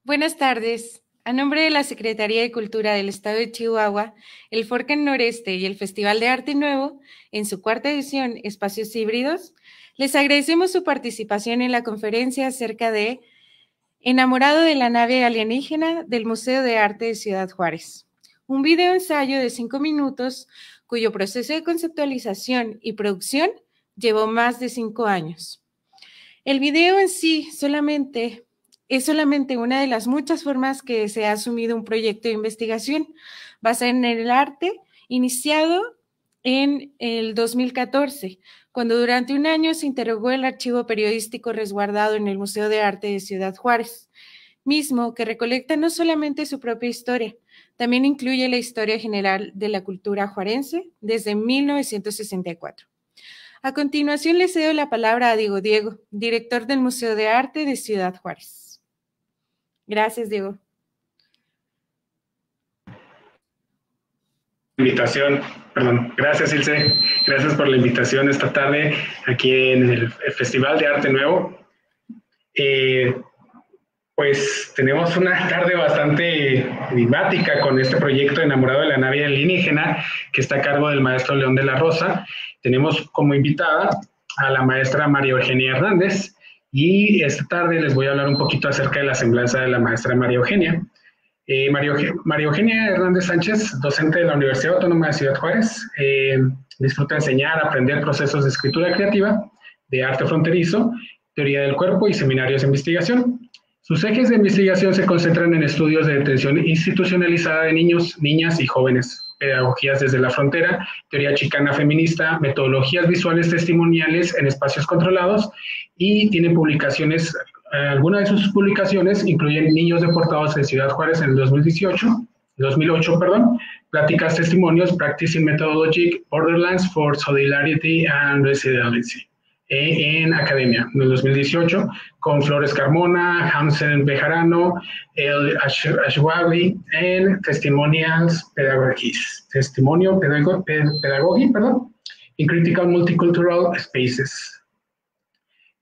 Buenas tardes. A nombre de la Secretaría de Cultura del Estado de Chihuahua, el Forcan Noreste y el Festival de Arte Nuevo, en su cuarta edición Espacios Híbridos, les agradecemos su participación en la conferencia acerca de Enamorado de la nave alienígena del Museo de Arte de Ciudad Juárez, un video ensayo de 5 minutos cuyo proceso de conceptualización y producción llevó más de 5 años. El video en sí es solamente una de las muchas formas que se ha asumido un proyecto de investigación basado en el arte, iniciado en el 2014, cuando durante un año se interrogó el archivo periodístico resguardado en el Museo de Arte de Ciudad Juárez, mismo que recolecta no solamente su propia historia, también incluye la historia general de la cultura juarense desde 1964. A continuación le cedo la palabra a Diego Diego, director del Museo de Arte de Ciudad Juárez. Gracias, Diego. Gracias, Ilse. Gracias por la invitación esta tarde aquí en el Festival de Arte Nuevo. Pues tenemos una tarde bastante enigmática con este proyecto Enamorado de la nave alienígena que está a cargo del maestro León de la Rosa. Tenemos como invitada a la maestra María Eugenia Hernández y esta tarde les voy a hablar un poquito acerca de la semblanza de la maestra María Eugenia. María Eugenia Hernández Sánchez, docente de la Universidad Autónoma de Ciudad Juárez, disfruta enseñar, aprender procesos de escritura creativa, de arte fronterizo, teoría del cuerpo y seminarios de investigación. Sus ejes de investigación se concentran en estudios de detención institucionalizada de niños, niñas y jóvenes, pedagogías desde la frontera, teoría chicana feminista, metodologías visuales testimoniales en espacios controlados y tiene publicaciones. Algunas de sus publicaciones incluyen Niños Deportados en Ciudad Juárez en el 2008, Pláticas, Testimonios, Practicing Methodology, Borderlands for Solidarity and Resiliency, en Academia, en el 2018, con Flores Carmona, Hamsen Bejarano, El Ashwagli, en Testimonials Pedagogies, Testimonio Pedagogy, in Critical Multicultural Spaces.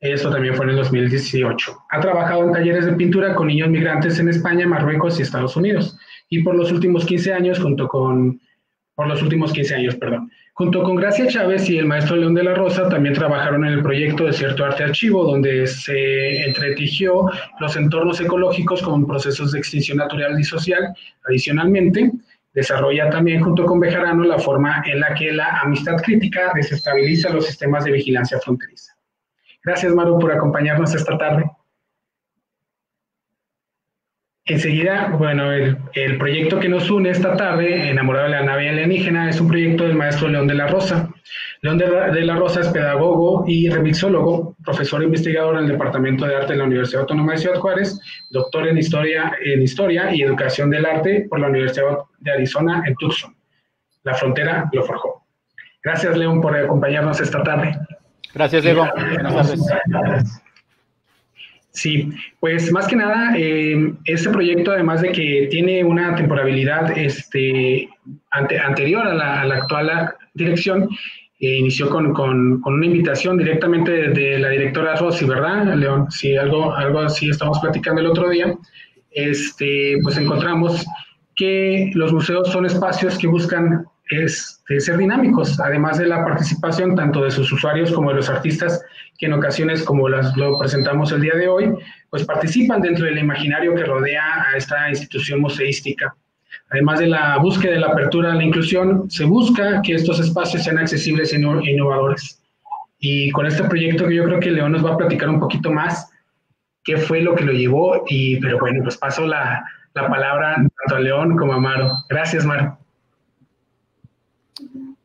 Eso también fue en el 2018. Ha trabajado en talleres de pintura con niños migrantes en España, Marruecos y Estados Unidos. Y por los últimos 15 años, junto con Gracia Chávez y el maestro León de la Rosa, también trabajaron en el proyecto Desierto Arte Archivo, donde se entretejió los entornos ecológicos con procesos de extinción natural y social. Adicionalmente, desarrolla también junto con Bejarano la forma en la que la amistad crítica desestabiliza los sistemas de vigilancia fronteriza. Gracias, Maru, por acompañarnos esta tarde. Enseguida, bueno, el proyecto que nos une esta tarde, Enamorado de la nave alienígena, es un proyecto del maestro León de la Rosa. León de la Rosa es pedagogo y remixólogo, profesor e investigador en el Departamento de Arte de la Universidad Autónoma de Ciudad Juárez, doctor en Historia y Educación del Arte por la Universidad de Arizona en Tucson. La frontera lo forjó. Gracias, León, por acompañarnos esta tarde. Gracias, Diego. Buenas tardes. Sí, pues más que nada, este proyecto, además de que tiene una temporalidad anterior a la actual dirección, inició con una invitación directamente de la directora Rosy, ¿verdad, León? Sí, algo así estamos platicando el otro día. Pues encontramos que los museos son espacios que buscan ser dinámicos, además de la participación tanto de sus usuarios como de los artistas, que en ocasiones, como lo presentamos el día de hoy, pues participan dentro del imaginario que rodea a esta institución museística. Además de la búsqueda de la apertura a la inclusión, se busca que estos espacios sean accesibles e innovadores. Y con este proyecto que yo creo que León nos va a platicar un poquito más qué fue lo que lo llevó, pero bueno, pues paso la palabra tanto a León como a Maro. Gracias, Maro.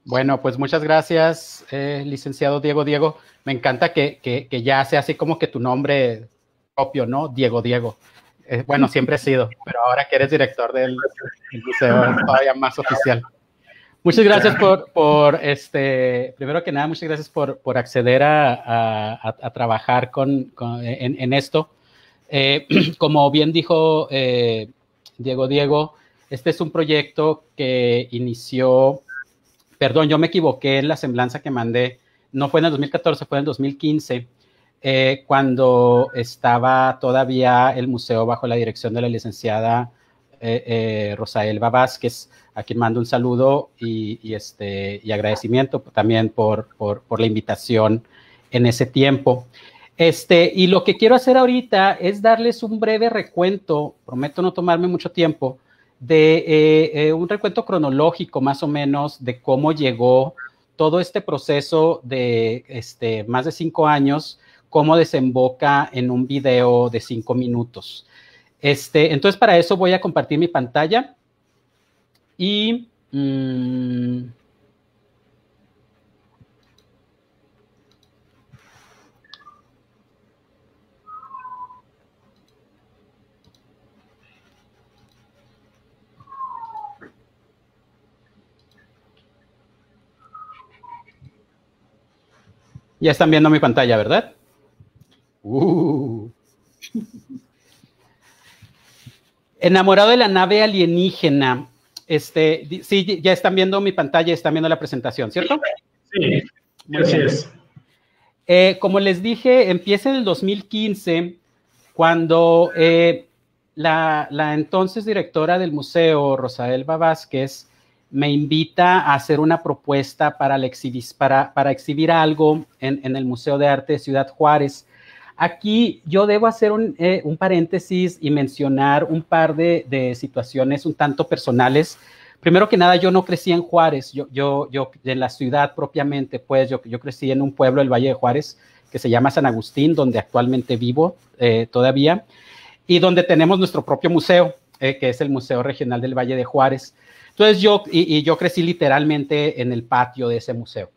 Bueno, pues muchas gracias, licenciado Diego. Me encanta que ya sea así como que tu nombre propio, ¿no? Diego. Bueno, siempre he sido, pero ahora que eres director del museo, todavía más oficial. Muchas gracias primero que nada, muchas gracias por acceder a trabajar en esto. Como bien dijo Diego, Este es un proyecto que inició, perdón, yo me equivoqué en la semblanza que mandé, no fue en el 2014, fue en el 2015, cuando estaba todavía el museo bajo la dirección de la licenciada Rosaelba Vázquez, a quien mando un saludo y agradecimiento también por la invitación en ese tiempo. Y lo que quiero hacer ahorita es darles un breve recuento, prometo no tomarme mucho tiempo, de un recuento cronológico más o menos de cómo llegó todo este proceso de más de 5 años, cómo desemboca en un video de 5 minutos. Entonces, para eso voy a compartir mi pantalla y... ya están viendo mi pantalla, ¿verdad? Enamorado de la nave alienígena. Sí, ya están viendo mi pantalla, están viendo la presentación, ¿cierto? Sí, así es. Como les dije, empieza en el 2015, cuando la entonces directora del museo, Rosaelba Vázquez, me invita a hacer una propuesta para exhibir algo en el Museo de Arte de Ciudad Juárez. Aquí yo debo hacer un paréntesis y mencionar un par de situaciones un tanto personales. Primero que nada, yo no crecí en Juárez, yo en la ciudad propiamente, pues yo crecí en un pueblo del Valle de Juárez que se llama San Agustín, donde actualmente vivo todavía, y donde tenemos nuestro propio museo, que es el Museo Regional del Valle de Juárez. Entonces yo crecí literalmente en el patio de ese museo.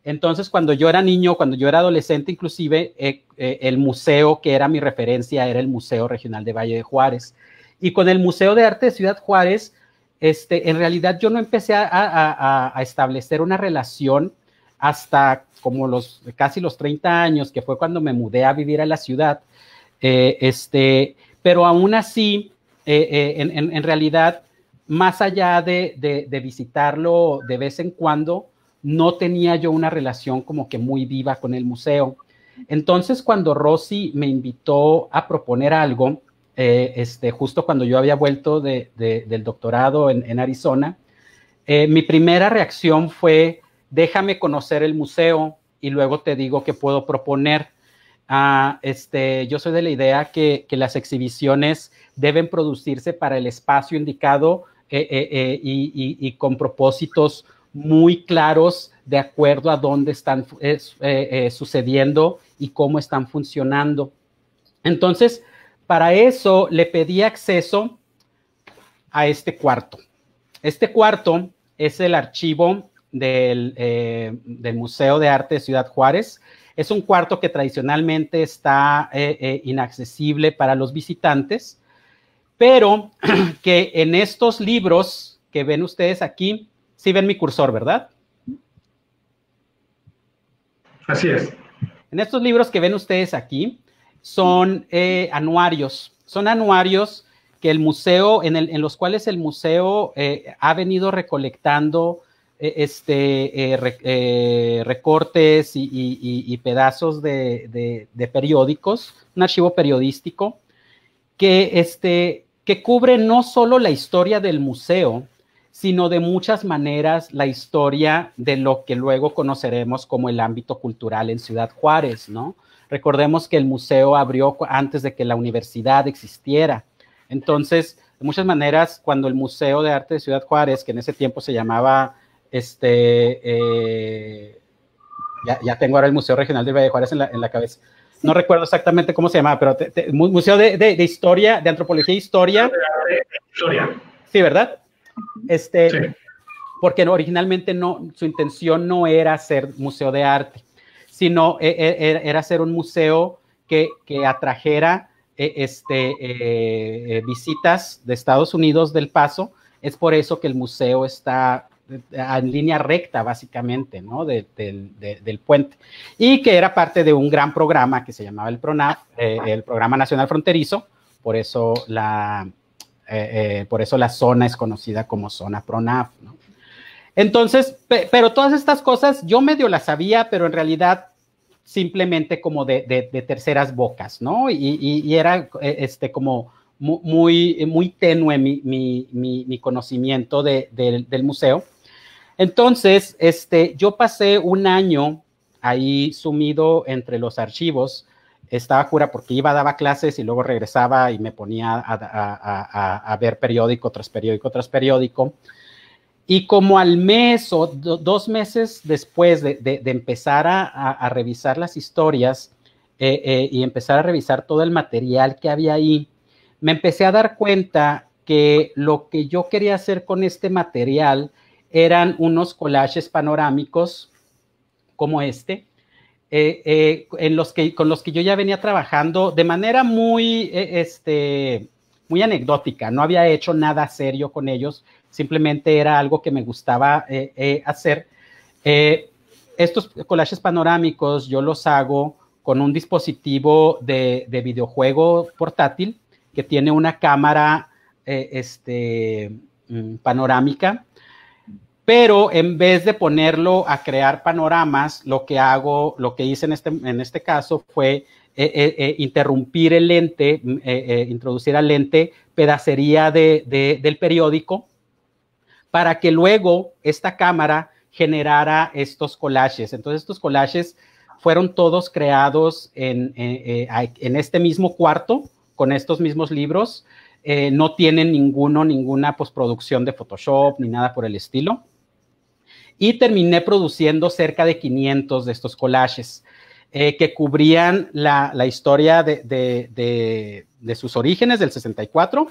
Entonces, cuando yo era niño, cuando yo era adolescente, inclusive, el museo que era mi referencia era el Museo Regional de Valle de Juárez. Y con el Museo de Arte de Ciudad Juárez, en realidad yo no empecé a establecer una relación hasta como casi los 30 años, que fue cuando me mudé a vivir a la ciudad. Pero aún así, en realidad, más allá de visitarlo de vez en cuando, no tenía yo una relación como que muy viva con el museo. Entonces, cuando Rosy me invitó a proponer algo, justo cuando yo había vuelto del doctorado en Arizona, mi primera reacción fue, déjame conocer el museo y luego te digo qué puedo proponer. Yo soy de la idea que las exhibiciones deben producirse para el espacio indicado y con propósitos muy claros de acuerdo a dónde están sucediendo y cómo están funcionando. Entonces, para eso le pedí acceso a este cuarto. Este cuarto es el archivo del Museo de Arte de Ciudad Juárez. Es un cuarto que tradicionalmente está inaccesible para los visitantes, pero que en estos libros que ven ustedes aquí, sí ven mi cursor, ¿verdad? Así es. En estos libros que ven ustedes aquí son anuarios. Son anuarios que el museo, en los cuales el museo ha venido recolectando recortes y pedazos de periódicos, un archivo periodístico que cubre no solo la historia del museo, sino de muchas maneras la historia de lo que luego conoceremos como el ámbito cultural en Ciudad Juárez, ¿no? Recordemos que el museo abrió antes de que la universidad existiera. Entonces, de muchas maneras, cuando el Museo de Arte de Ciudad Juárez, que en ese tiempo se llamaba, ya tengo ahora el Museo Regional de Valle de Juárez en la cabeza. No recuerdo exactamente cómo se llamaba, pero Museo de Historia, de Antropología e Historia. Historia. Sí, ¿verdad? Sí. Porque originalmente su intención no era ser museo de arte, sino era ser un museo que atrajera visitas de Estados Unidos del Paso. Es por eso que el museo está en línea recta, básicamente, ¿no? del puente, y que era parte de un gran programa que se llamaba el PRONAF, el Programa Nacional Fronterizo. Por eso Por eso la zona es conocida como zona PRONAF, ¿no? Entonces, pero todas estas cosas yo medio las sabía, pero en realidad simplemente como de terceras bocas, ¿no? Y era como muy tenue mi conocimiento del museo. Entonces, yo pasé un año ahí sumido entre los archivos. Estaba cura porque daba clases y luego regresaba y me ponía a ver periódico tras periódico tras periódico. Y como al mes o 2 meses después de empezar a revisar las historias y empezar a revisar todo el material que había ahí, me empecé a dar cuenta que lo que yo quería hacer con este material eran unos collages panorámicos como con los que yo ya venía trabajando de manera muy anecdótica. No había hecho nada serio con ellos, simplemente era algo que me gustaba hacer. Estos collages panorámicos yo los hago con un dispositivo de videojuego portátil que tiene una cámara panorámica, pero en vez de ponerlo a crear panoramas, lo que hice en este caso fue interrumpir el lente, introducir al lente pedacería del periódico para que luego esta cámara generara estos collages. Entonces, estos collages fueron todos creados en este mismo cuarto, con estos mismos libros. No tienen ninguna postproducción de Photoshop ni nada por el estilo. Y terminé produciendo cerca de 500 de estos collages que cubrían la historia de sus orígenes del 64.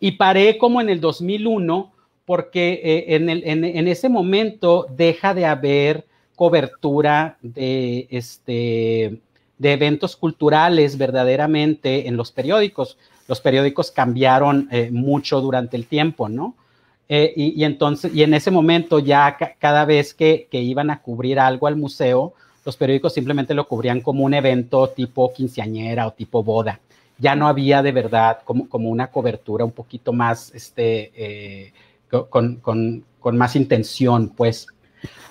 Y paré como en el 2001 porque en ese momento deja de haber cobertura de eventos culturales verdaderamente en los periódicos. Los periódicos cambiaron mucho durante el tiempo, ¿no? Y en ese momento ya cada vez que iban a cubrir algo al museo, los periódicos simplemente lo cubrían como un evento tipo quinceañera o tipo boda. Ya no había de verdad como una cobertura un poquito más, con más intención, pues.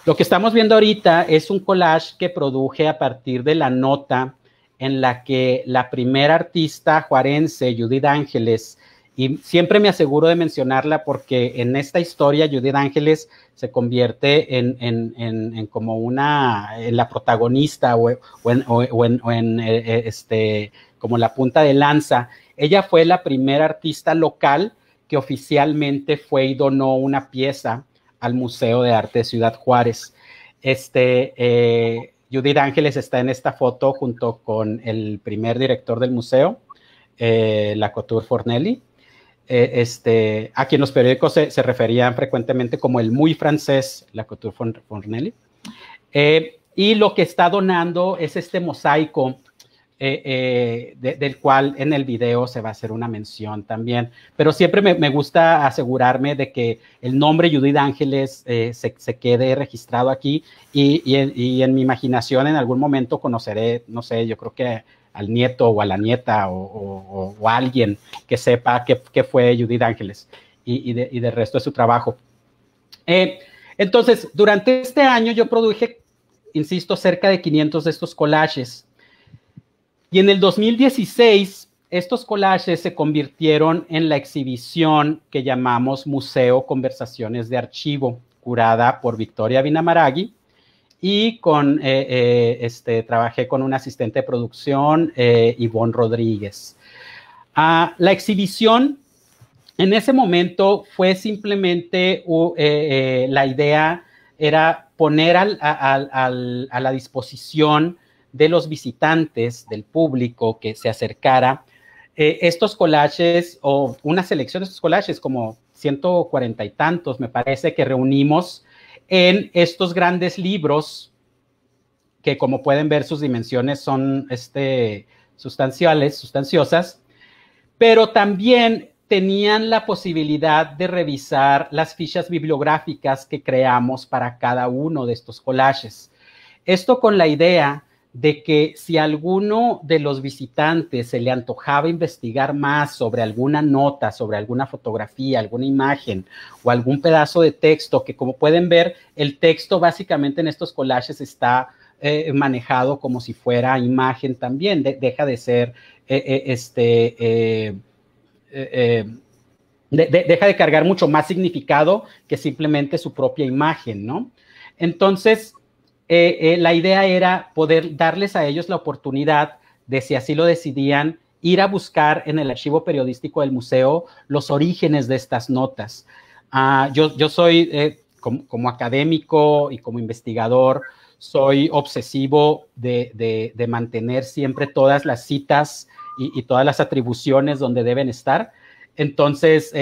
Lo que estamos viendo ahorita es un collage que produje a partir de la nota en la que la primera artista juarense, Judith Ángeles, y siempre me aseguro de mencionarla porque en esta historia Judith Ángeles se convierte en la protagonista como la punta de lanza. Ella fue la primera artista local que oficialmente fue y donó una pieza al Museo de Arte de Ciudad Juárez. Judith Ángeles está en esta foto junto con el primer director del museo, Lacouture Fornelli, a quien los periódicos se referían frecuentemente como el muy francés Lacouture Fornelli. Y lo que está donando es este mosaico del cual en el video se va a hacer una mención también, pero siempre me gusta asegurarme de que el nombre Judith Ángeles se quede registrado aquí y en mi imaginación en algún momento conoceré, no sé, yo creo que al nieto o a la nieta o a alguien que sepa qué fue Judith Ángeles y del resto de su trabajo. Entonces, durante este año yo produje, insisto, cerca de 500 de estos collages. Y en el 2016, estos collages se convirtieron en la exhibición que llamamos Museo Conversaciones de Archivo, curada por Victoria Vinamaragui, y trabajé con un asistente de producción, Ivonne Rodríguez. La exhibición en ese momento fue simplemente, la idea era poner a la disposición de los visitantes, del público que se acercara, estos collages o una selección de estos collages, como 140 y tantos, me parece, que reunimos en estos grandes libros que, como pueden ver, sus dimensiones son sustanciosas, pero también tenían la posibilidad de revisar las fichas bibliográficas que creamos para cada uno de estos collages. Esto con la idea de que si a alguno de los visitantes se le antojaba investigar más sobre alguna nota, sobre alguna fotografía, alguna imagen o algún pedazo de texto, que como pueden ver, el texto básicamente en estos collages está manejado como si fuera imagen también, deja de ser deja de cargar mucho más significado que simplemente su propia imagen, ¿no? Entonces, la idea era poder darles a ellos la oportunidad de, si así lo decidían, ir a buscar en el archivo periodístico del museo los orígenes de estas notas. Yo soy, como académico y como investigador, soy obsesivo de mantener siempre todas las citas y todas las atribuciones donde deben estar. Entonces,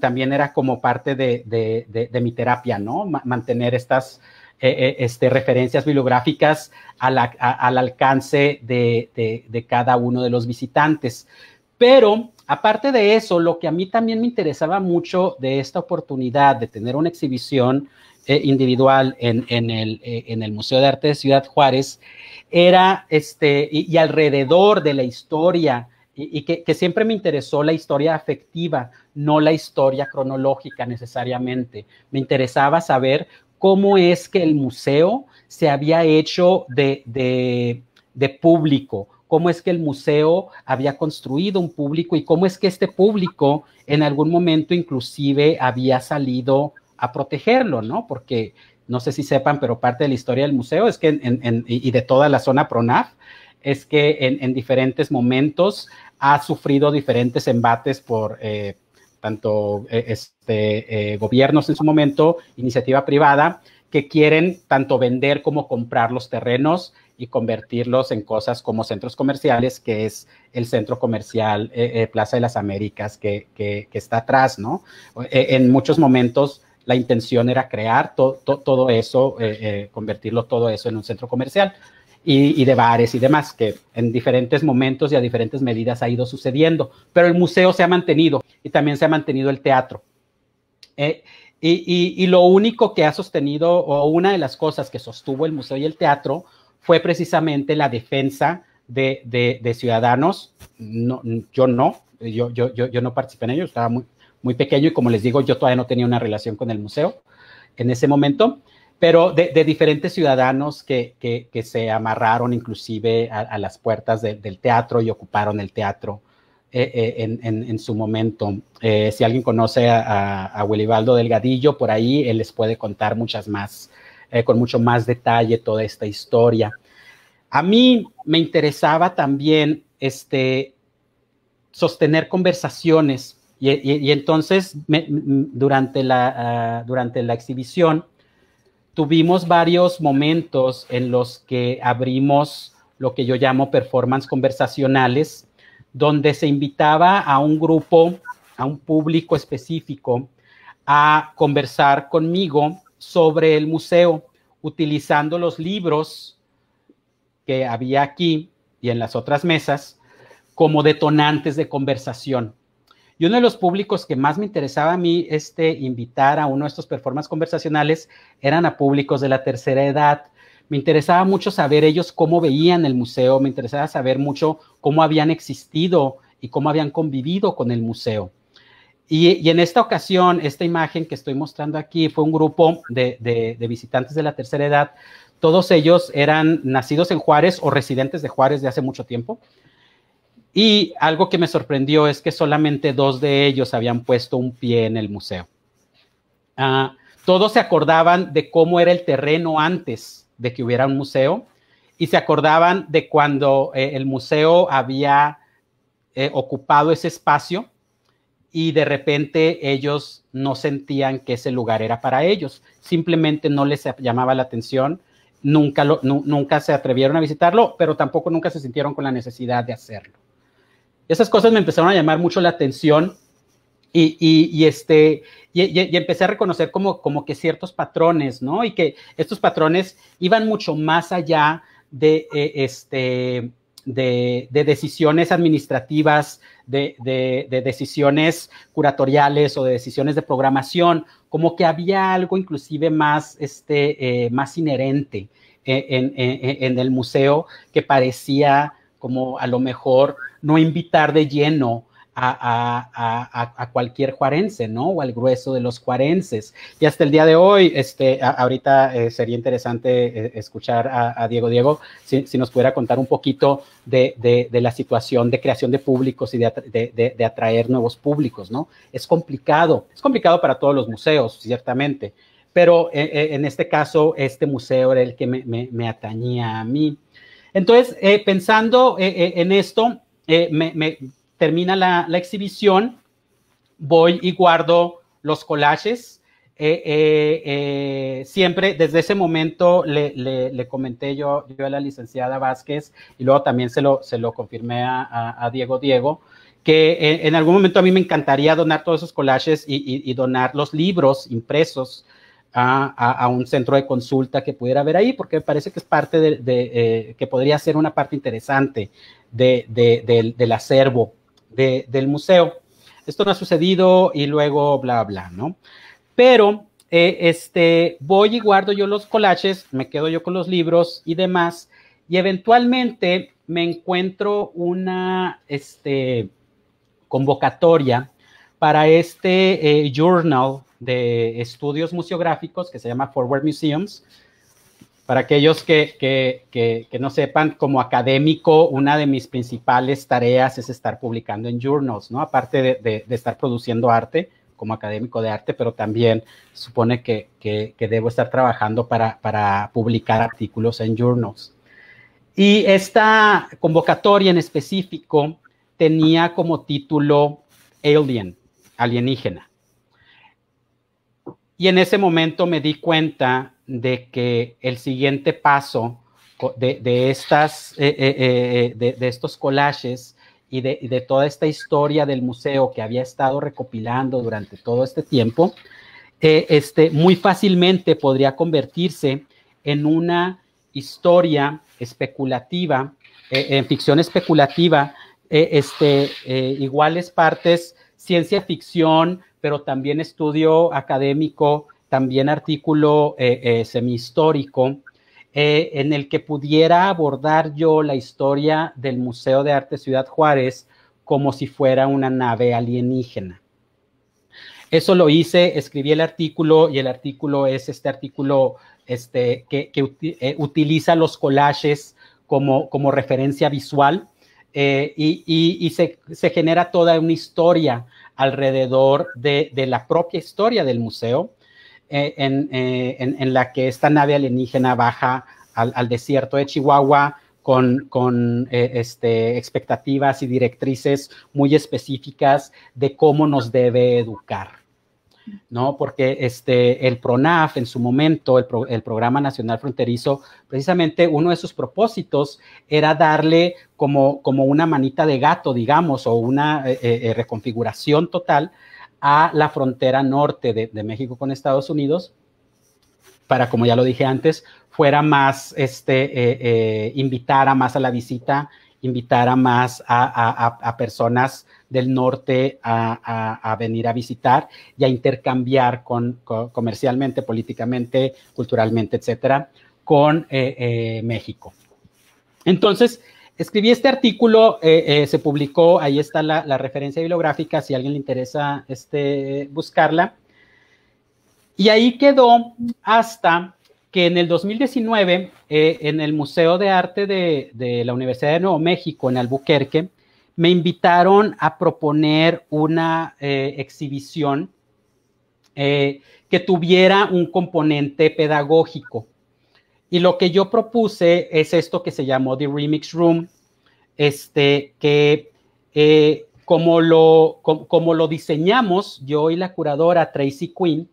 también era como parte de mi terapia, ¿no? Mantener estas referencias bibliográficas al alcance de cada uno de los visitantes. Pero, aparte de eso, lo que a mí también me interesaba mucho de esta oportunidad de tener una exhibición individual en el Museo de Arte de Ciudad Juárez era, y alrededor de la historia, y que siempre me interesó la historia afectiva, no la historia cronológica necesariamente. Me interesaba saber cómo es que el museo se había hecho de público, cómo es que el museo había construido un público y cómo es que este público en algún momento inclusive había salido a protegerlo, ¿no? Porque no sé si sepan, pero parte de la historia del museo es que y de toda la zona PRONAF, es que en diferentes momentos ha sufrido diferentes embates por tanto gobiernos en su momento, iniciativa privada, que quieren tanto vender como comprar los terrenos y convertirlos en cosas como centros comerciales, que es el centro comercial Plaza de las Américas que está atrás, ¿no? En muchos momentos la intención era crear todo eso, convertirlo todo eso en un centro comercial y de bares y demás, que en diferentes momentos y a diferentes medidas ha ido sucediendo, pero el museo se ha mantenido y también se ha mantenido el teatro. Y lo único que ha sostenido, o una de las cosas que sostuvo el museo y el teatro, fue precisamente la defensa de ciudadanos. No, yo no participé en ello, estaba muy pequeño y como les digo, yo todavía no tenía una relación con el museo en ese momento, pero de diferentes ciudadanos que se amarraron inclusive a las puertas del teatro y ocuparon el teatro en su momento. Si alguien conoce a Wilibaldo Delgadillo, por ahí él les puede contar muchas más, con mucho más detalle toda esta historia. A mí me interesaba también sostener conversaciones y entonces durante la exhibición tuvimos varios momentos en los que abrimos lo que yo llamo performance conversacionales, donde se invitaba a un grupo, a un público específico, a conversar conmigo sobre el museo, utilizando los libros que había aquí y en las otras mesas como detonantes de conversación. Y uno de los públicos que más me interesaba a mí invitar a uno de estos performances conversacionales eran a públicos de la tercera edad. Me interesaba mucho saber ellos cómo veían el museo, me interesaba saber mucho cómo habían existido y cómo habían convivido con el museo. Y en esta ocasión, esta imagen que estoy mostrando aquí fue un grupo de visitantes de la tercera edad. Todos ellos eran nacidos en Juárez o residentes de Juárez de hace mucho tiempo. Y algo que me sorprendió es que solamente 2 de ellos habían puesto un pie en el museo. Todos se acordaban de cómo era el terreno antes de que hubiera un museo y se acordaban de cuando el museo había ocupado ese espacio y de repente ellos no sentían que ese lugar era para ellos. Simplemente no les llamaba la atención, nunca se atrevieron a visitarlo, pero tampoco nunca se sintieron con la necesidad de hacerlo. Esas cosas me empezaron a llamar mucho la atención y empecé a reconocer como que ciertos patrones, ¿no? Y que estos patrones iban mucho más allá de decisiones administrativas, de decisiones curatoriales o de decisiones de programación, como que había algo inclusive más inherente en el museo que parecía como a lo mejor no invitar de lleno a cualquier juarense, ¿no? O al grueso de los juarenses. Y hasta el día de hoy, ahorita sería interesante escuchar a Diego, si nos pudiera contar un poquito de la situación de creación de públicos y de atraer nuevos públicos, ¿no? Es complicado para todos los museos, ciertamente, pero en este caso, este museo era el que me atañía a mí. Entonces, pensando en esto, termina la exhibición, voy y guardo los collages. Siempre desde ese momento le comenté yo a la licenciada Vázquez y luego también se lo confirmé a Diego, que en algún momento a mí me encantaría donar todos esos collages y donar los libros impresos a un centro de consulta que pudiera haber ahí, porque me parece que es parte que podría ser una parte interesante del acervo del museo. Esto no ha sucedido y luego bla, bla, ¿no? Pero voy y guardo yo los collages, me quedo yo con los libros y demás, y eventualmente me encuentro una convocatoria para journal de estudios museográficos que se llama Forward Museums. Para aquellos que no sepan, como académico, una de mis principales tareas es estar publicando en journals, ¿no? Aparte de estar produciendo arte como académico de arte, pero también supone que debo estar trabajando para publicar artículos en journals. Y esta convocatoria en específico tenía como título alienígena. Y en ese momento me di cuenta de que el siguiente paso de estos collages y de toda esta historia del museo que había estado recopilando durante todo este tiempo, muy fácilmente podría convertirse en una historia especulativa, en ficción especulativa, iguales partes ciencia ficción, pero también estudio académico, también artículo semihistórico, en el que pudiera abordar yo la historia del Museo de Arte Ciudad Juárez como si fuera una nave alienígena. Eso lo hice, escribí el artículo y el artículo es este artículo que utiliza los collages como referencia visual y se genera toda una historia alrededor de la propia historia del museo, en la que esta nave alienígena baja al desierto de Chihuahua con expectativas y directrices muy específicas de cómo nos debe educar, ¿no? Porque el PRONAF en su momento, el Programa Nacional Fronterizo, precisamente uno de sus propósitos era darle como una manita de gato, digamos, o una reconfiguración total a la frontera norte de México con Estados Unidos, para, como ya lo dije antes, fuera más, invitara más a la visita, invitara más a personas del norte a venir a visitar y a intercambiar comercialmente, políticamente, culturalmente, etcétera, con México. Entonces, escribí este artículo, se publicó, ahí está la referencia bibliográfica, si a alguien le interesa buscarla. Y ahí quedó hasta que en el 2019, en el Museo de Arte de la Universidad de Nuevo México, en Albuquerque, me invitaron a proponer una exhibición que tuviera un componente pedagógico. Y lo que yo propuse es esto que se llamó The Remix Room, que como lo diseñamos yo y la curadora Tracy Quinn,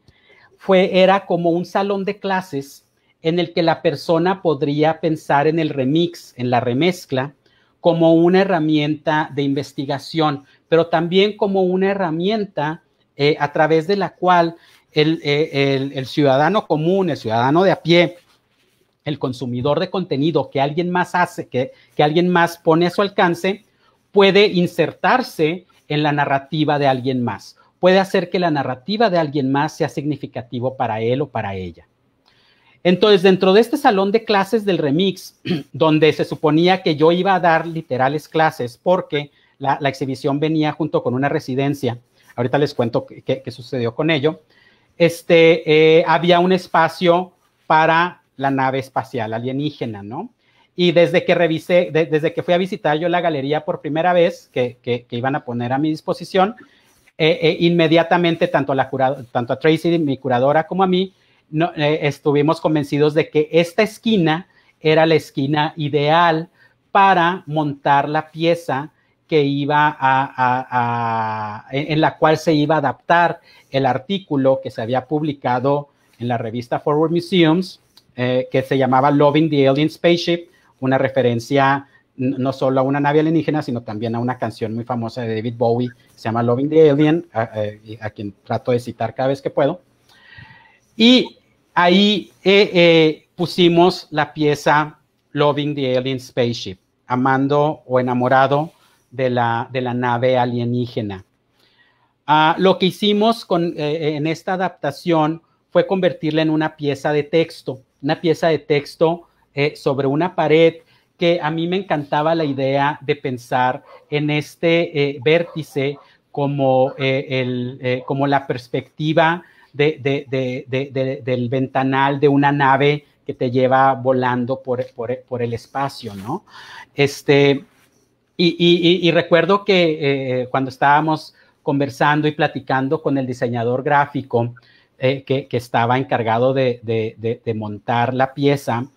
era como un salón de clases en el que la persona podría pensar en el remix, en la remezcla, como una herramienta de investigación, pero también como una herramienta a través de la cual el ciudadano común, el ciudadano de a pie, el consumidor de contenido que alguien más hace, que alguien más pone a su alcance, puede insertarse en la narrativa de alguien más. Puede hacer que la narrativa de alguien más sea significativo para él o para ella. Entonces, dentro de este salón de clases del Remix, donde se suponía que yo iba a dar literales clases, porque la exhibición venía junto con una residencia, ahorita les cuento qué sucedió con ello, había un espacio para la nave espacial alienígena, ¿no? Y desde que fui a visitar yo la galería por primera vez, que iban a poner a mi disposición, inmediatamente tanto a Tracy, mi curadora, como a mí, estuvimos convencidos de que esta esquina era la esquina ideal para montar la pieza que en la cual se iba a adaptar el artículo que se había publicado en la revista Forward Museums, que se llamaba Loving the Alien Spaceship, una referencia no solo a una nave alienígena, sino también a una canción muy famosa de David Bowie, que se llama Loving the Alien, a quien trato de citar cada vez que puedo. Y ahí pusimos la pieza Loving the Alien Spaceship, amando o enamorado de la nave alienígena. Lo que hicimos en esta adaptación fue convertirla en una pieza de texto sobre una pared, que a mí me encantaba la idea de pensar en este vértice como la perspectiva del ventanal de una nave que te lleva volando por el espacio, ¿no? Y recuerdo que cuando estábamos conversando y platicando con el diseñador gráfico que estaba encargado de montar la pieza,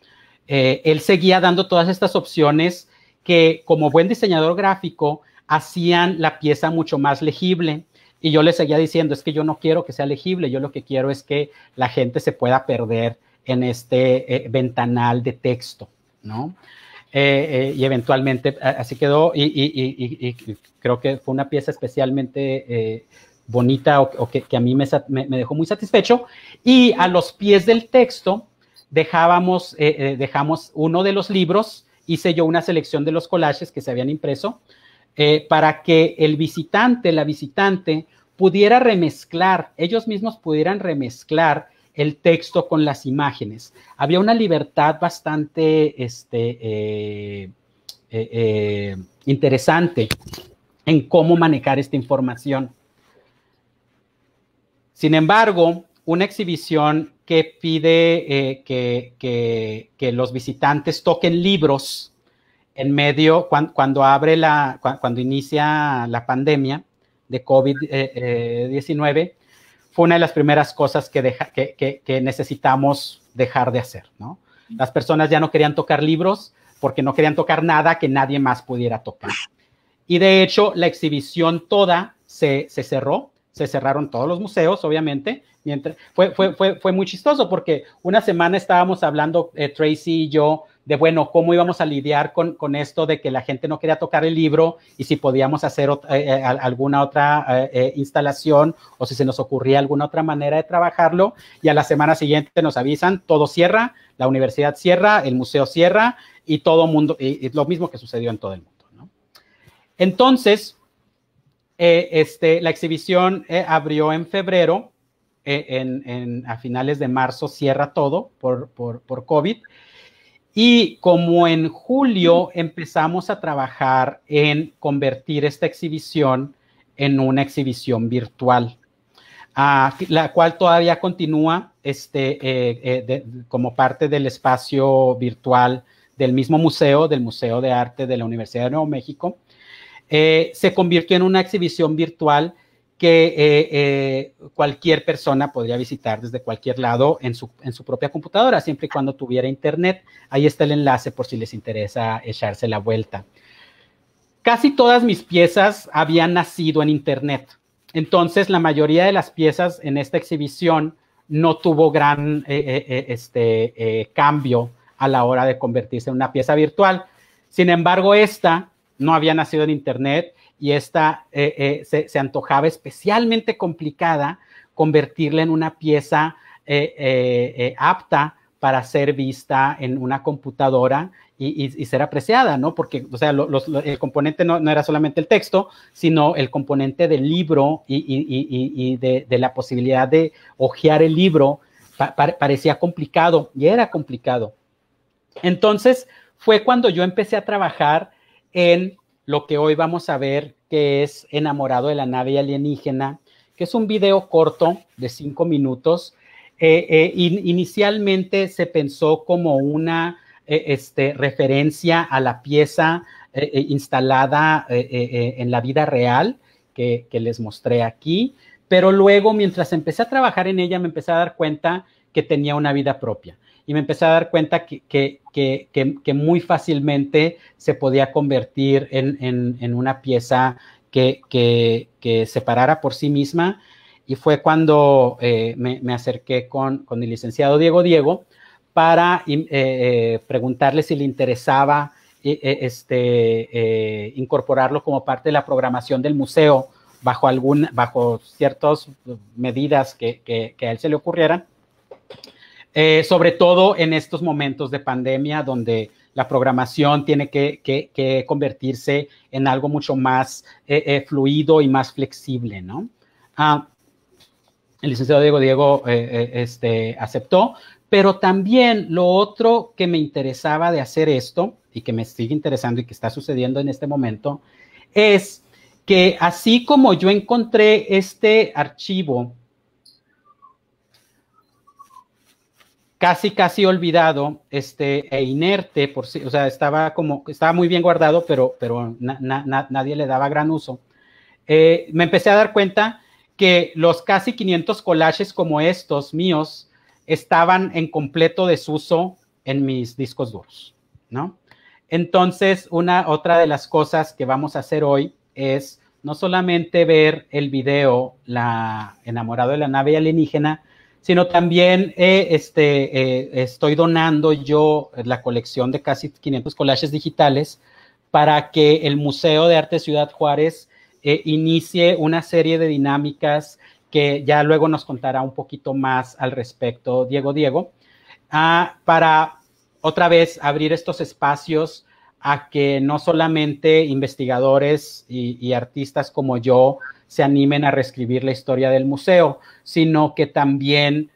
él seguía dando todas estas opciones que, como buen diseñador gráfico, hacían la pieza mucho más legible. Y yo le seguía diciendo, es que yo no quiero que sea legible, yo lo que quiero es que la gente se pueda perder en este ventanal de texto, ¿no? Y eventualmente así quedó, y creo que fue una pieza especialmente bonita, o que a mí me dejó muy satisfecho. Y a los pies del texto dejamos uno de los libros, hice yo una selección de los collages que se habían impreso, para que la visitante pudiera remezclar, ellos mismos pudieran remezclar el texto con las imágenes. Había una libertad bastante interesante en cómo manejar esta información. Sin embargo, una exhibición que pide que los visitantes toquen libros en medio, cuando inicia la pandemia de COVID-19, fue una de las primeras cosas que necesitamos dejar de hacer, ¿no? Las personas ya no querían tocar libros porque no querían tocar nada que nadie más pudiera tocar. Y de hecho, la exhibición toda se cerró. Se cerraron todos los museos, obviamente. Fue muy chistoso porque una semana estábamos hablando, Tracy y yo, de, bueno, cómo íbamos a lidiar con esto de que la gente no quería tocar el libro y si podíamos hacer alguna otra instalación o si se nos ocurría alguna otra manera de trabajarlo. Y a la semana siguiente nos avisan, todo cierra, la universidad cierra, el museo cierra y todo mundo, y lo mismo que sucedió en todo el mundo, ¿no? Entonces, la exhibición abrió en febrero, a finales de marzo cierra todo por COVID, y como en julio empezamos a trabajar en convertir esta exhibición en una exhibición virtual, la cual todavía continúa como parte del espacio virtual del mismo museo, del Museo de Arte de la Universidad de Nuevo México. Se convirtió en una exhibición virtual que cualquier persona podría visitar desde cualquier lado en su propia computadora, siempre y cuando tuviera internet. Ahí está el enlace por si les interesa echarse la vuelta. Casi todas mis piezas habían nacido en internet. Entonces, la mayoría de las piezas en esta exhibición no tuvo gran cambio a la hora de convertirse en una pieza virtual. Sin embargo, esta no había nacido en internet y esta se antojaba especialmente complicada convertirla en una pieza apta para ser vista en una computadora y ser apreciada, ¿no? Porque, o sea, el componente no era solamente el texto, sino el componente del libro y de la posibilidad de hojear el libro parecía complicado y era complicado. Entonces fue cuando yo empecé a trabajar en lo que hoy vamos a ver, que es Enamorado de la nave alienígena, que es un video corto de 5 minutos. Inicialmente se pensó como una referencia a la pieza instalada en la vida real que les mostré aquí, pero luego mientras empecé a trabajar en ella me empecé a dar cuenta que tenía una vida propia y me empecé a dar cuenta que muy fácilmente se podía convertir en una pieza que se parara por sí misma, y fue cuando me acerqué con el licenciado Diego para preguntarle si le interesaba incorporarlo como parte de la programación del museo bajo ciertas medidas que a él se le ocurrieran. Sobre todo en estos momentos de pandemia donde la programación tiene que convertirse en algo mucho más fluido y más flexible, ¿no? El licenciado Diego aceptó, pero también lo otro que me interesaba de hacer esto y que me sigue interesando y que está sucediendo en este momento es que así como yo encontré este archivo casi olvidado, e inerte, o sea, estaba muy bien guardado, pero nadie le daba gran uso. Me empecé a dar cuenta que los casi 500 collages como estos míos estaban en completo desuso en mis discos duros, ¿no? Entonces, otra de las cosas que vamos a hacer hoy es no solamente ver el video Enamorado de la nave alienígena, sino también estoy donando yo la colección de casi 500 collages digitales para que el Museo de Arte Ciudad Juárez inicie una serie de dinámicas que ya luego nos contará un poquito más al respecto Diego, para otra vez abrir estos espacios a que no solamente investigadores y artistas como yo se animen a reescribir la historia del museo, sino que también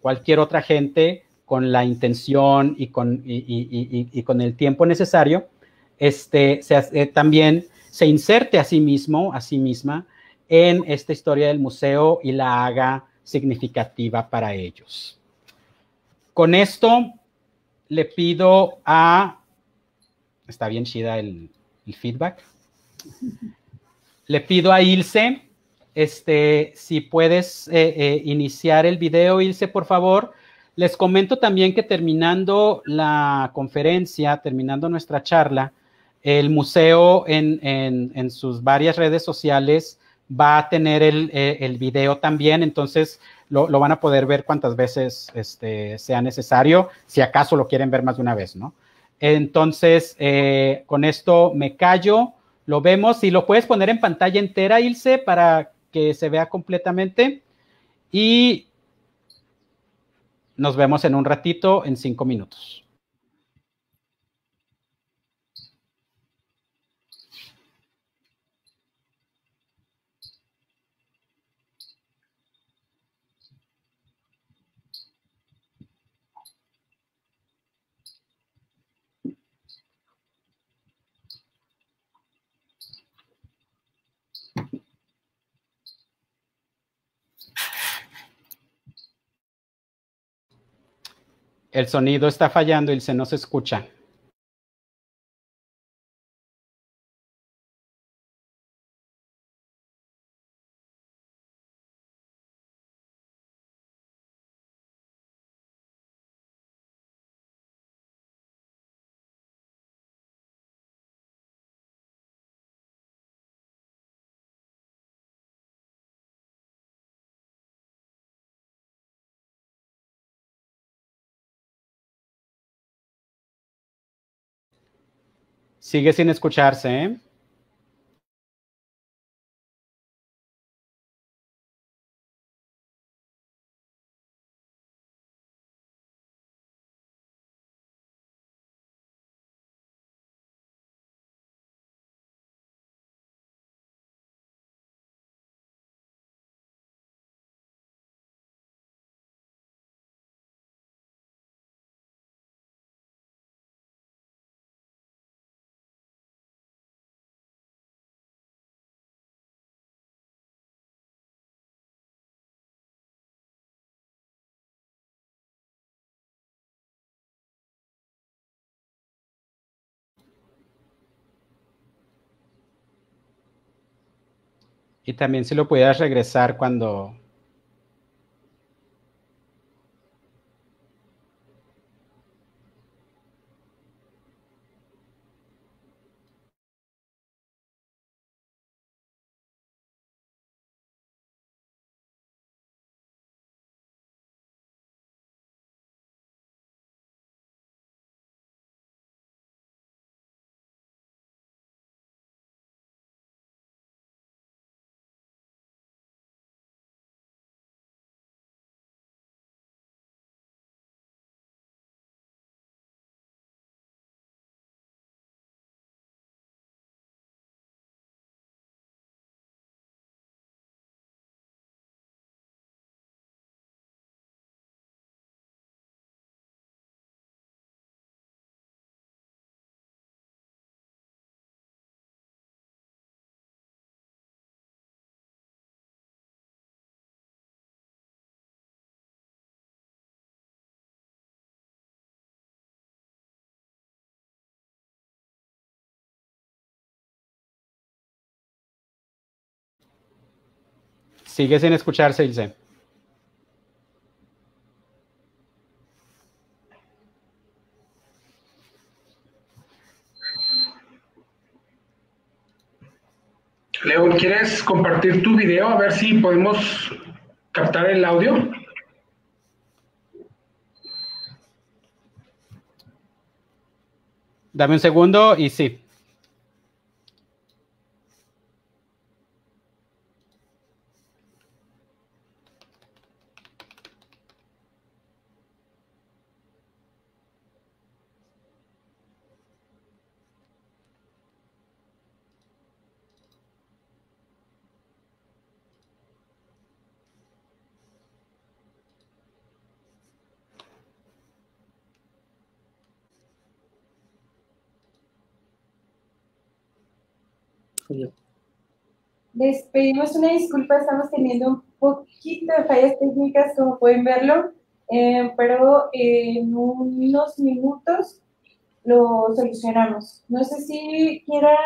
cualquier otra gente con la intención y con el tiempo necesario, también se inserte a sí mismo, a sí misma, en esta historia del museo y la haga significativa para ellos. Con esto le pido está bien chida el feedback. Le pido a Ilse, si puedes iniciar el video, Ilse, por favor. Les comento también que terminando la conferencia, terminando nuestra charla, el museo en sus varias redes sociales va a tener el video también, entonces lo van a poder ver cuantas veces sea necesario, si acaso lo quieren ver más de una vez, ¿no? Entonces, con esto me callo, lo vemos. Si lo puedes poner en pantalla entera, Ilse, para que se vea completamente. Y nos vemos en un ratito, en 5 minutos. El sonido está fallando, Ilse, no se escucha. Sigue sin escucharse, ¿eh? Y también si lo pudieras regresar cuando... Sigue sin escucharse, Ilse. León, ¿quieres compartir tu video? A ver si podemos captar el audio. Dame un segundo y sí. Les pedimos una disculpa, estamos teniendo un poquito de fallas técnicas, como pueden verlo, pero en unos minutos lo solucionamos. No sé si quieran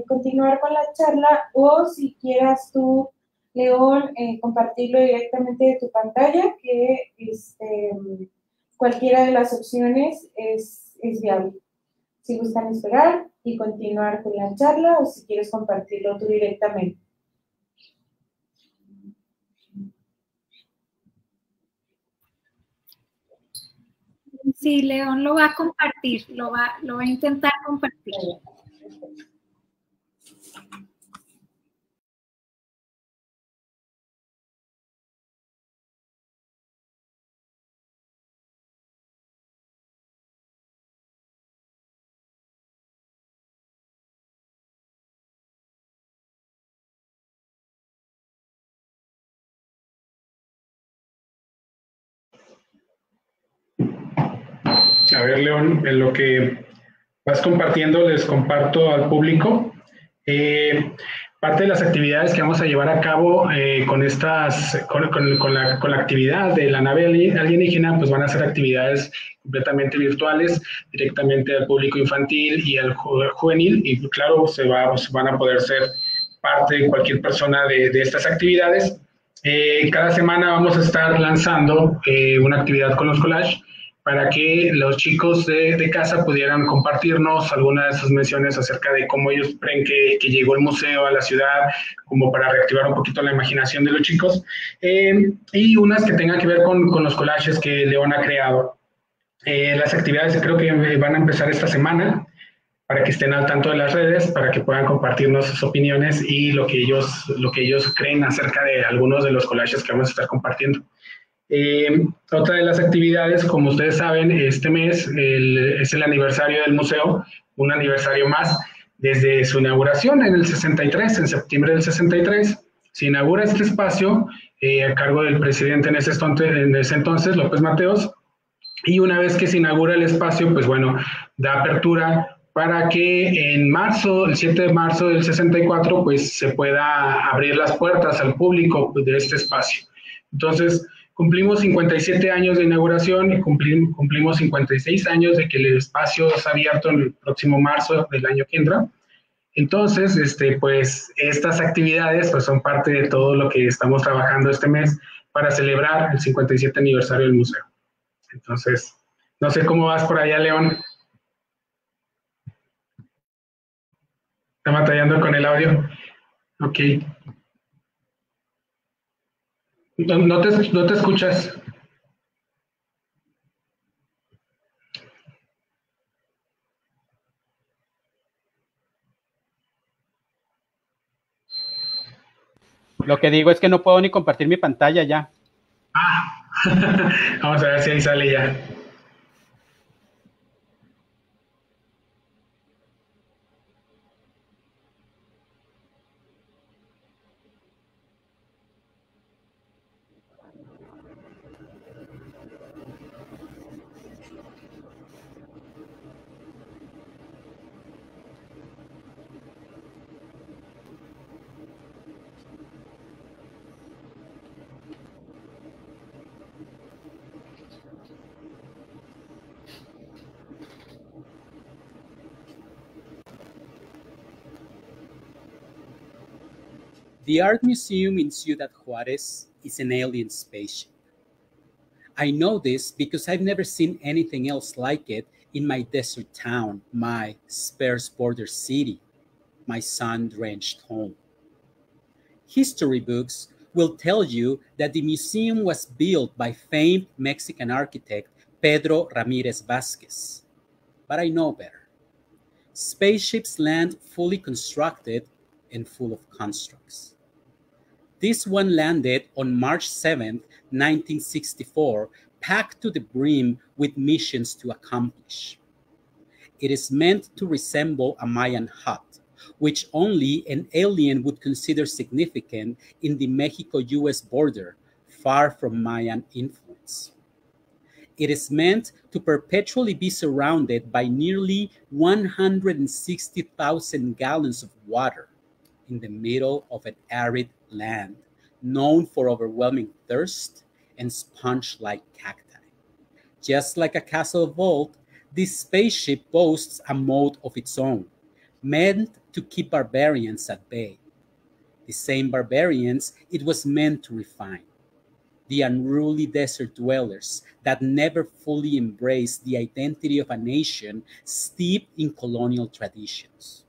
continuar con la charla o si quieras tú, León, compartirlo directamente de tu pantalla, que cualquiera de las opciones es viable. Si gustan esperar y continuar con la charla o si quieres compartirlo tú directamente. Sí, León lo va a compartir, lo va a intentar compartir. A ver, León, en lo que vas compartiendo, les comparto al público. Parte de las actividades que vamos a llevar a cabo con la actividad de la nave alienígena, pues van a ser actividades completamente virtuales, directamente al público infantil y al juvenil, y claro, van a poder ser parte de cualquier persona de estas actividades. Cada semana vamos a estar lanzando una actividad con los collages, para que los chicos de casa pudieran compartirnos algunas de sus menciones acerca de cómo ellos creen que llegó el museo a la ciudad, como para reactivar un poquito la imaginación de los chicos, y unas que tengan que ver con los collages que León ha creado. Las actividades creo que van a empezar esta semana, para que estén al tanto de las redes, para que puedan compartirnos sus opiniones y lo que ellos creen acerca de algunos de los collages que vamos a estar compartiendo. Otra de las actividades, como ustedes saben, este mes es el aniversario del museo, un aniversario más desde su inauguración en el 63, en septiembre del 63. Se inaugura este espacio a cargo del presidente en ese entonces, López Mateos, y una vez que se inaugura el espacio, pues bueno, da apertura para que en marzo, el 7 de marzo del 64, pues se pueda abrir las puertas al público de este espacio. Entonces, cumplimos 57 años de inauguración y cumplimos 56 años de que el espacio es abierto en el próximo marzo del año que entra. Entonces, pues estas actividades pues, son parte de todo lo que estamos trabajando este mes para celebrar el 57 aniversario del museo. Entonces, no sé cómo vas por allá, León. ¿Está batallando con el audio? Ok. No te escuchas. Lo que digo es que no puedo ni compartir mi pantalla ya. Ah, vamos a ver si ahí sale ya. The Art Museum in Ciudad Juarez is an alien spaceship. I know this because I've never seen anything else like it in my desert town, my sparse border city, my sun-drenched home. History books will tell you that the museum was built by famed Mexican architect Pedro Ramirez Vázquez. But I know better. Spaceships land fully constructed and full of constructs. This one landed on March 7th, 1964, packed to the brim with missions to accomplish. It is meant to resemble a Mayan hut, which only an alien would consider significant in the Mexico-US border, far from Mayan influence. It is meant to perpetually be surrounded by nearly 160,000 gallons of water in the middle of an arid land known for overwhelming thirst and sponge-like cacti. Just like a castle vault, this spaceship boasts a moat of its own, meant to keep barbarians at bay. The same barbarians it was meant to refine. The unruly desert dwellers that never fully embraced the identity of a nation steeped in colonial traditions.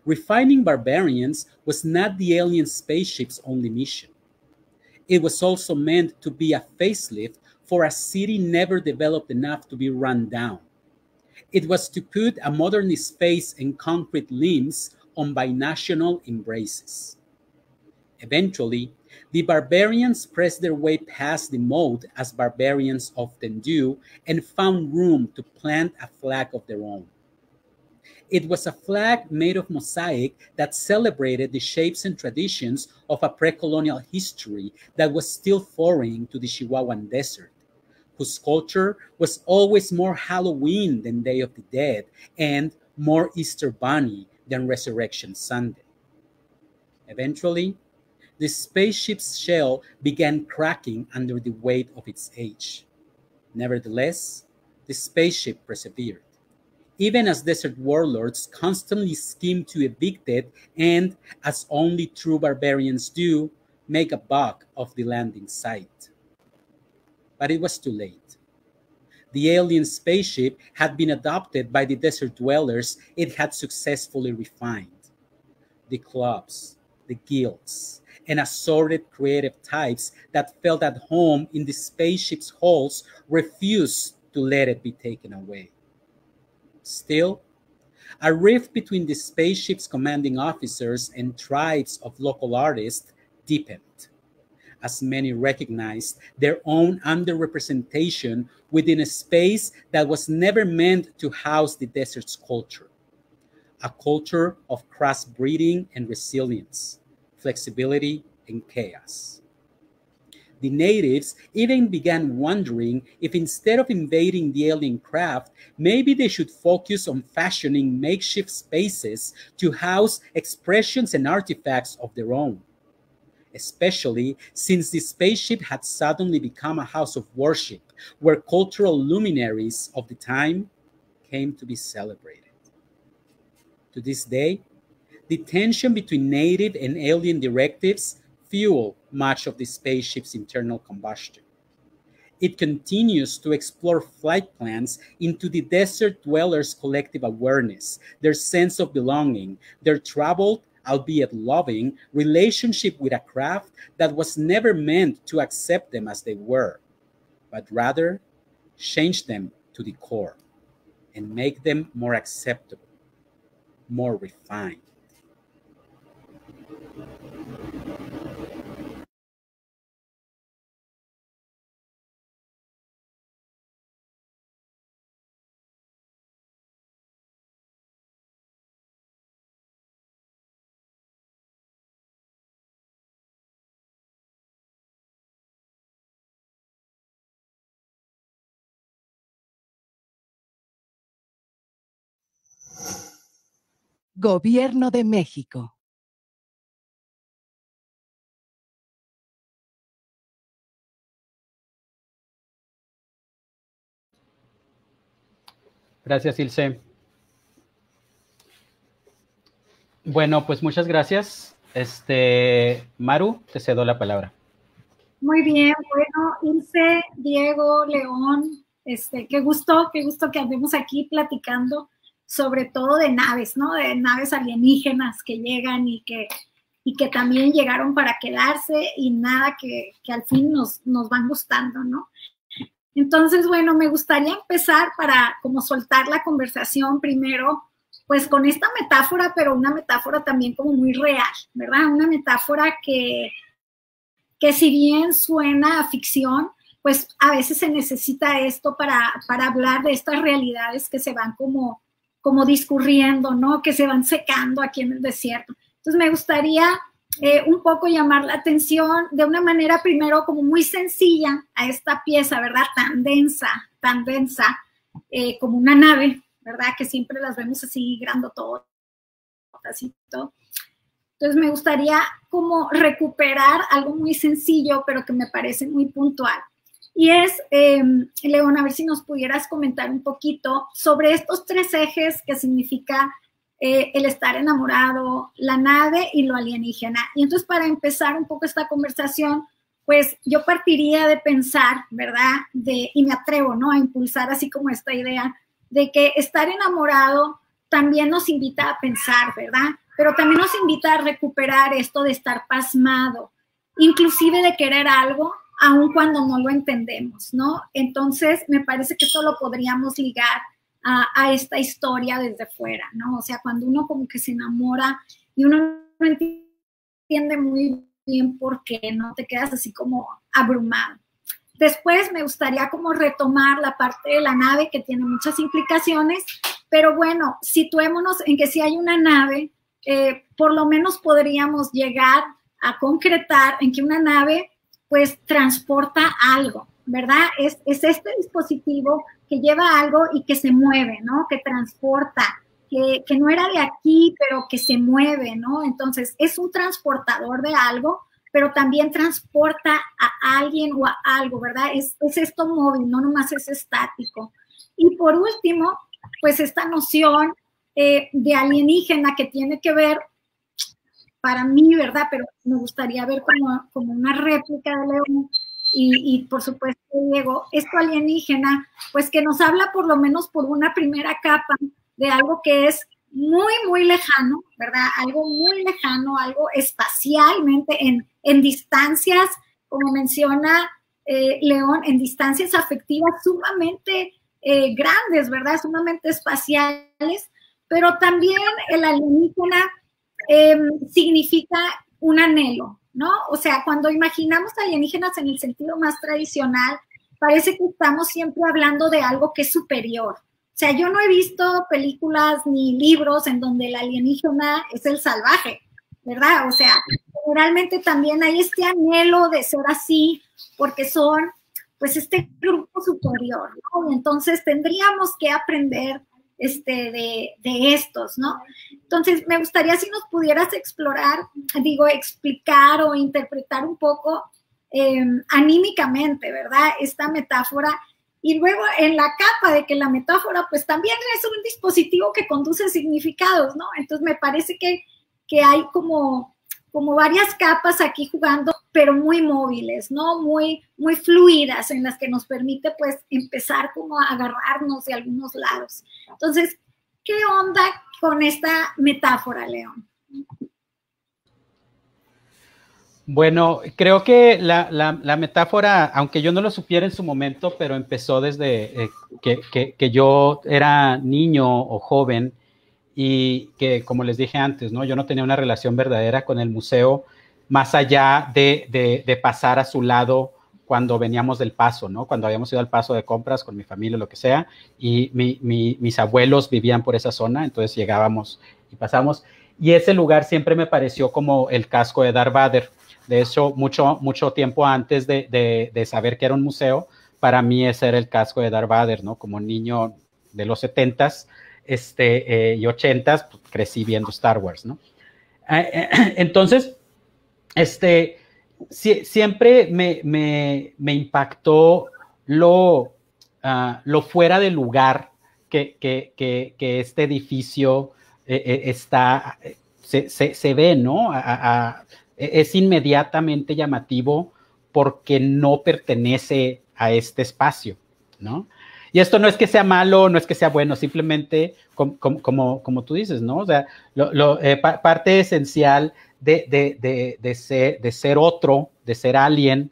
Refining barbarians was not the alien spaceship's only mission. It was also meant to be a facelift for a city never developed enough to be run down. It was to put a modernist face and concrete limbs on binational embraces. Eventually, the barbarians pressed their way past the moat, as barbarians often do, and found room to plant a flag of their own. It was a flag made of mosaic that celebrated the shapes and traditions of a pre-colonial history that was still foreign to the Chihuahuan desert, whose culture was always more Halloween than Day of the Dead and more Easter Bunny than Resurrection Sunday. Eventually, the spaceship's shell began cracking under the weight of its age. Nevertheless, the spaceship persevered, even as desert warlords constantly schemed to evict it and, as only true barbarians do, make a buck of the landing site. But it was too late. The alien spaceship had been adopted by the desert dwellers it had successfully refined. The clubs, the guilds, and assorted creative types that felt at home in the spaceship's halls refused to let it be taken away. Still, a rift between the spaceship's commanding officers and tribes of local artists deepened, as many recognized their own underrepresentation within a space that was never meant to house the desert's culture, a culture of crossbreeding and resilience, flexibility and chaos. The natives even began wondering if instead of invading the alien craft, maybe they should focus on fashioning makeshift spaces to house expressions and artifacts of their own, especially since the spaceship had suddenly become a house of worship where cultural luminaries of the time came to be celebrated. To this day, the tension between native and alien directives fuel much of the spaceship's internal combustion. It continues to explore flight plans into the desert dwellers' collective awareness, their sense of belonging, their troubled, albeit loving, relationship with a craft that was never meant to accept them as they were, but rather change them to the core and make them more acceptable, more refined. Gobierno de México. Gracias, Ilse. Bueno, pues muchas gracias. Maru, te cedo la palabra. Muy bien, bueno, Ilse, Diego, León, qué gusto que andemos aquí platicando sobre todo de naves, ¿no? De naves alienígenas que llegan y que también llegaron para quedarse y nada que al fin nos van gustando, ¿no? Entonces, bueno, me gustaría empezar para como soltar la conversación primero, pues con esta metáfora, pero una metáfora también como muy real, ¿verdad? Una metáfora que si bien suena a ficción, pues a veces se necesita esto para hablar de estas realidades que se van como discurriendo, ¿no? Que se van secando aquí en el desierto. Entonces me gustaría un poco llamar la atención de una manera primero como muy sencilla a esta pieza, ¿verdad? Tan densa, como una nave, ¿verdad? Que siempre las vemos así grandototas y todo. Entonces me gustaría como recuperar algo muy sencillo, pero que me parece muy puntual. Y es, León, a ver si nos pudieras comentar un poquito sobre estos tres ejes que significa el estar enamorado, la nave y lo alienígena. Y entonces para empezar un poco esta conversación, pues yo partiría de pensar, ¿verdad? Y me atrevo, ¿no? A impulsar así como esta idea de que estar enamorado también nos invita a pensar, ¿verdad? Pero también nos invita a recuperar esto de estar pasmado, inclusive de querer algo, aun cuando no lo entendemos, ¿no? Entonces, me parece que esto lo podríamos ligar a esta historia desde fuera, ¿no? O sea, cuando uno como que se enamora y uno no entiende muy bien por qué, ¿no? Te quedas así como abrumado. Después me gustaría como retomar la parte de la nave que tiene muchas implicaciones, pero bueno, situémonos en que si hay una nave, por lo menos podríamos llegar a concretar en que una nave pues transporta algo, ¿verdad? Es este dispositivo que lleva algo y que se mueve, ¿no? Que transporta, que no era de aquí, pero que se mueve, ¿no? Entonces, es un transportador de algo, pero también transporta a alguien o a algo, ¿verdad? Es esto móvil, no nomás es estático. Y por último, pues esta noción de alienígena que tiene que ver, para mí, ¿verdad? Pero me gustaría ver como una réplica de León y por supuesto, Diego, esto alienígena, pues que nos habla por lo menos por una primera capa de algo que es muy, muy lejano, ¿verdad? Algo muy lejano, algo espacialmente en distancias, como menciona León, en distancias afectivas sumamente grandes, ¿verdad? Sumamente espaciales, pero también el alienígena significa un anhelo, ¿no? O sea, cuando imaginamos alienígenas en el sentido más tradicional, parece que estamos siempre hablando de algo que es superior. O sea, yo no he visto películas ni libros en donde el alienígena es el salvaje, ¿verdad? O sea, generalmente también hay este anhelo de ser así, porque son, pues, este grupo superior, ¿no? Y entonces tendríamos que aprender de estos, ¿no? Entonces, me gustaría si nos pudieras explicar o interpretar un poco anímicamente, ¿verdad? Esta metáfora Y luego en la capa de que la metáfora pues también es un dispositivo que conduce significados, ¿no? Entonces me parece que hay como varias capas aquí jugando, pero muy móviles, ¿no? Muy fluidas, en las que nos permite pues empezar como a agarrarnos de algunos lados. Entonces, ¿qué onda con esta metáfora, León? Bueno, creo que la metáfora, aunque yo no lo supiera en su momento, pero empezó desde que yo era niño o joven y que, como les dije antes, ¿no? Yo no tenía una relación verdadera con el museo más allá de pasar a su lado cuando veníamos del Paso, ¿no? Cuando habíamos ido al Paso de compras con mi familia, lo que sea, y mis abuelos vivían por esa zona, entonces llegábamos y pasamos. Y ese lugar siempre me pareció como el casco de Darth Vader. De hecho, mucho tiempo antes de saber que era un museo, para mí ese era el casco de Darth Vader, ¿no? Como niño de los 70s y 80s, pues, crecí viendo Star Wars, ¿no? Entonces, siempre me impactó lo fuera de lugar que este edificio se ve, ¿no? Es inmediatamente llamativo porque no pertenece a este espacio, ¿no? Y esto no es que sea malo, no es que sea bueno, simplemente como tú dices, ¿no? O sea, parte esencial de ser otro, de ser alien,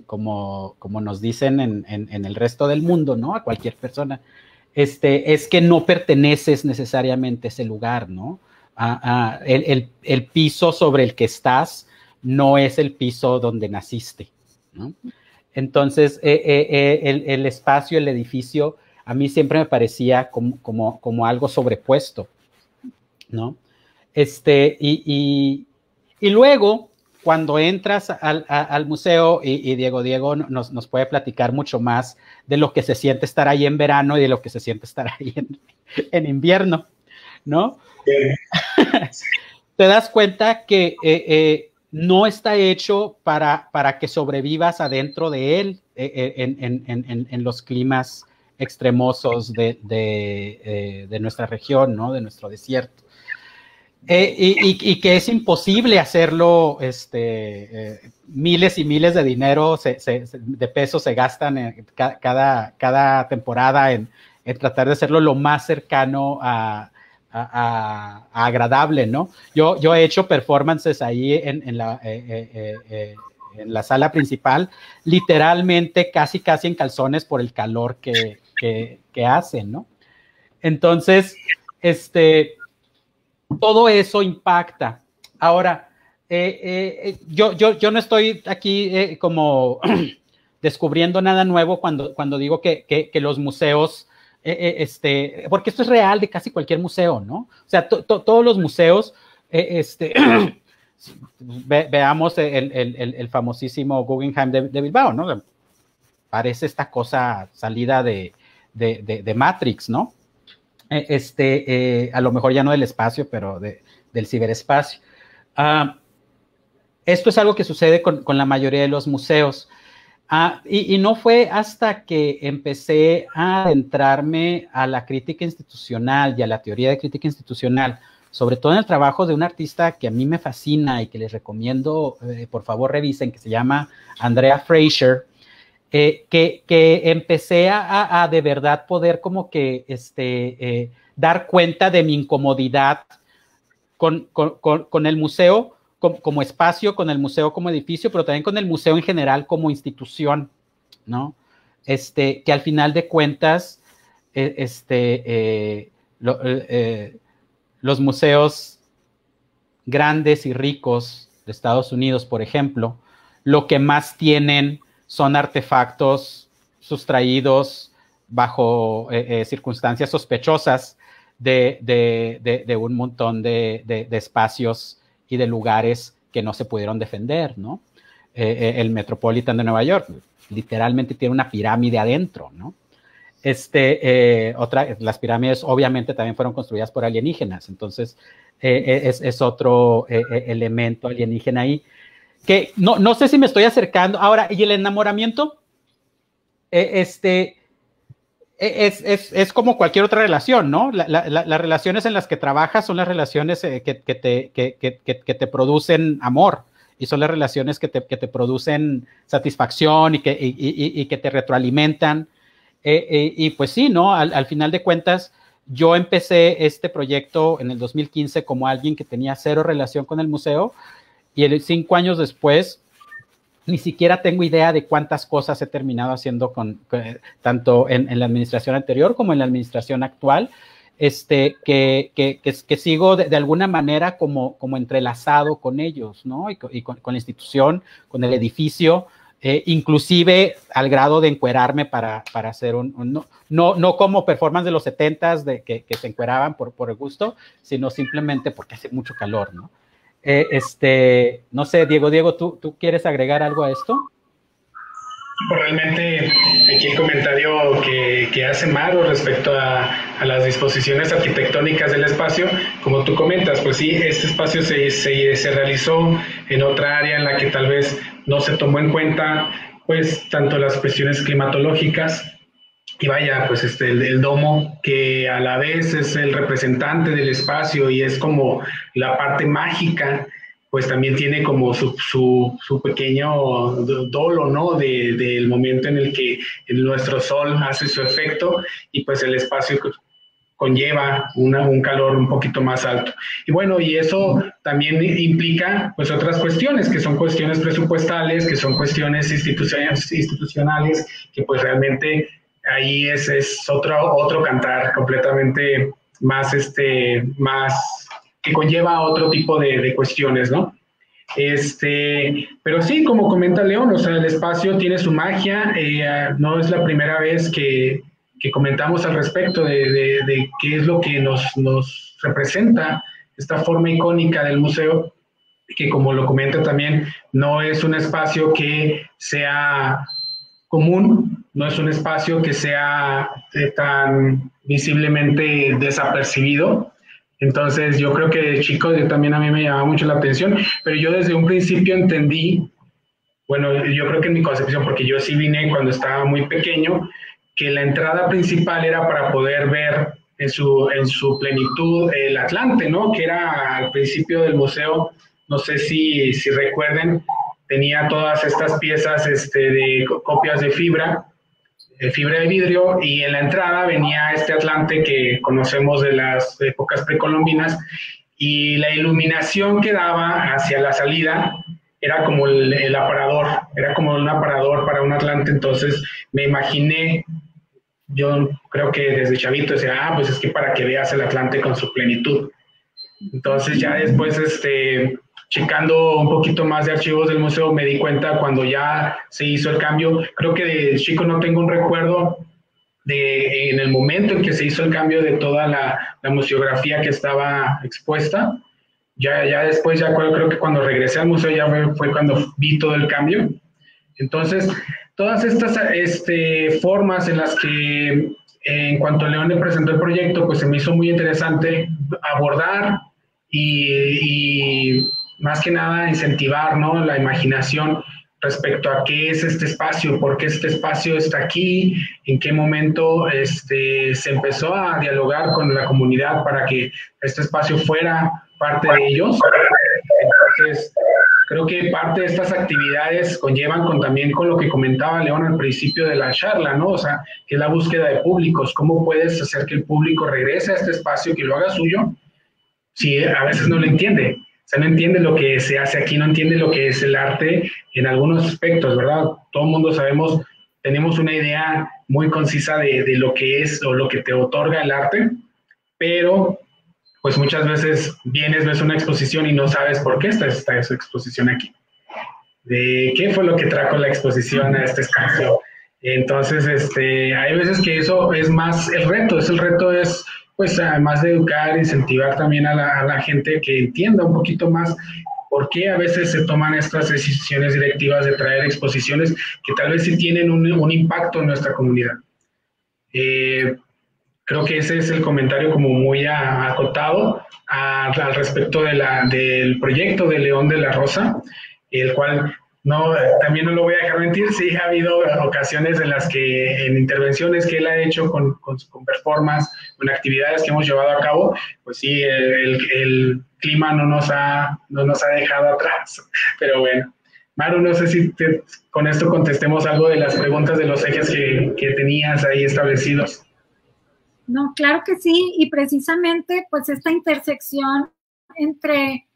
como nos dicen en el resto del mundo, ¿no? A cualquier persona, es que no perteneces necesariamente a ese lugar, ¿no? El piso sobre el que estás no es el piso donde naciste, ¿no? Entonces, el espacio, el edificio, a mí siempre me parecía como algo sobrepuesto, ¿no? Y luego, cuando entras al museo, y Diego nos puede platicar mucho más de lo que se siente estar ahí en verano y de lo que se siente estar ahí en invierno, ¿no? Te das cuenta que no está hecho para que sobrevivas adentro de él en los climas extremosos de nuestra región, ¿no? De nuestro desierto. Y que es imposible hacerlo, miles y miles de dinero, de pesos se gastan cada temporada en tratar de hacerlo lo más cercano a agradable, ¿no? Yo he hecho performances ahí en la sala principal, literalmente casi en calzones por el calor que hacen, ¿no? Entonces, todo eso impacta. Ahora, yo no estoy aquí como descubriendo nada nuevo cuando digo que los museos, porque esto es real de casi cualquier museo, ¿no? O sea, todos los museos, veamos el famosísimo Guggenheim de Bilbao, ¿no? Parece esta cosa salida de Matrix, ¿no? A lo mejor ya no del espacio, pero del ciberespacio. Esto es algo que sucede con la mayoría de los museos. Y no fue hasta que empecé a adentrarme a la crítica institucional y a la teoría de crítica institucional, sobre todo en el trabajo de un artista que a mí me fascina y que les recomiendo, por favor revisen, que se llama Andrea Fraser, que empecé a de verdad poder como que dar cuenta de mi incomodidad con el museo como espacio, con el museo como edificio, pero también con el museo en general como institución, ¿no? Que al final de cuentas, los museos grandes y ricos de Estados Unidos, por ejemplo, lo que más tienen son artefactos sustraídos bajo circunstancias sospechosas de un montón de espacios y de lugares que no se pudieron defender, ¿no? El Metropolitan de Nueva York literalmente tiene una pirámide adentro, ¿no? Las pirámides obviamente también fueron construidas por alienígenas, entonces es otro elemento alienígena ahí, que no sé si me estoy acercando. Ahora, ¿y el enamoramiento? Es como cualquier otra relación, ¿no? Las relaciones en las que trabajas son las relaciones que te producen amor, y son las relaciones que te producen satisfacción y que te retroalimentan. Y pues sí, ¿no? Al final de cuentas, yo empecé este proyecto en el 2015 como alguien que tenía cero relación con el museo, y 5 años después ni siquiera tengo idea de cuántas cosas he terminado haciendo tanto en la administración anterior como en la administración actual, que sigo de alguna manera como entrelazado con ellos, ¿no? Y con la institución, con el edificio, inclusive al grado de encuerarme para hacer no como performance de los 70s que se encueraban por el gusto, sino simplemente porque hace mucho calor, ¿no? No sé, Diego, ¿tú quieres agregar algo a esto? Realmente aquí el comentario que hace Maru respecto a las disposiciones arquitectónicas del espacio, como tú comentas, pues sí, este espacio se realizó en otra área en la que tal vez no se tomó en cuenta pues tanto las cuestiones climatológicas, y vaya, pues el domo, que a la vez es el representante del espacio y es como la parte mágica, pues también tiene como su pequeño dolo, ¿no? Del momento en el que nuestro sol hace su efecto, y pues el espacio conlleva un calor un poquito más alto. Y bueno, y eso también implica pues otras cuestiones, que son cuestiones presupuestales, que son cuestiones institucionales, que pues realmente ahí es otro cantar completamente más, más que conlleva otro tipo de cuestiones, ¿no? Pero sí, como comenta León, o sea, el espacio tiene su magia, no es la primera vez que comentamos al respecto de qué es lo que nos representa esta forma icónica del museo, que como lo comenta también, no es un espacio que sea común, no es un espacio que sea tan visiblemente desapercibido. Entonces yo creo que de chico también a mí me llamaba mucho la atención, pero yo desde un principio entendí, bueno, yo creo que en mi concepción, porque yo sí vine cuando estaba muy pequeño, que la entrada principal era para poder ver en su plenitud el Atlante, ¿no? Que era al principio del museo, no sé si recuerden, tenía todas estas piezas de copias de fibra de vidrio, y en la entrada venía este Atlante que conocemos de las épocas precolombinas, y la iluminación que daba hacia la salida era como el aparador, era como un aparador para un Atlante. Entonces me imaginé, yo creo que desde chavito decía, pues es que para que veas el Atlante con su plenitud. Entonces ya después, checando un poquito más de archivos del museo, me di cuenta cuando ya se hizo el cambio. Creo que de chico no tengo un recuerdo en el momento en que se hizo el cambio de toda la museografía que estaba expuesta. Ya después, creo que cuando regresé al museo ya fue cuando vi todo el cambio. Entonces, todas estas formas en las que, en cuanto León le presentó el proyecto, pues se me hizo muy interesante abordar y más que nada incentivar, ¿no?, la imaginación respecto a qué es este espacio, por qué este espacio está aquí, en qué momento se empezó a dialogar con la comunidad para que este espacio fuera parte de ellos. Entonces, creo que parte de estas actividades conllevan también con lo que comentaba León al principio de la charla, ¿no? O sea, que es la búsqueda de públicos. ¿Cómo puedes hacer que el público regrese a este espacio, que lo haga suyo, si a veces no lo entiende? O sea, no entiende lo que se hace aquí, no entiende lo que es el arte en algunos aspectos, ¿verdad? Todo el mundo sabemos, tenemos una idea muy concisa de lo que es o lo que te otorga el arte, pero pues muchas veces vienes, ves una exposición y no sabes por qué está esa exposición aquí. ¿De qué fue lo que trajo la exposición a este espacio? Entonces, hay veces que eso es más el reto es pues además de educar, incentivar también a la gente que entienda un poquito más por qué a veces se toman estas decisiones directivas de traer exposiciones que tal vez sí tienen un impacto en nuestra comunidad. Creo que ese es el comentario como muy acotado al respecto del proyecto de León de la Rosa, el cual No, también no lo voy a dejar mentir, sí ha habido ocasiones en las que en intervenciones que él ha hecho con performance, con actividades que hemos llevado a cabo, pues sí, el clima no nos ha dejado atrás, pero bueno. Maru, no sé si con esto contestemos algo de las preguntas de los ejes que tenías ahí establecidos. No, claro que sí, y precisamente pues esta intersección entre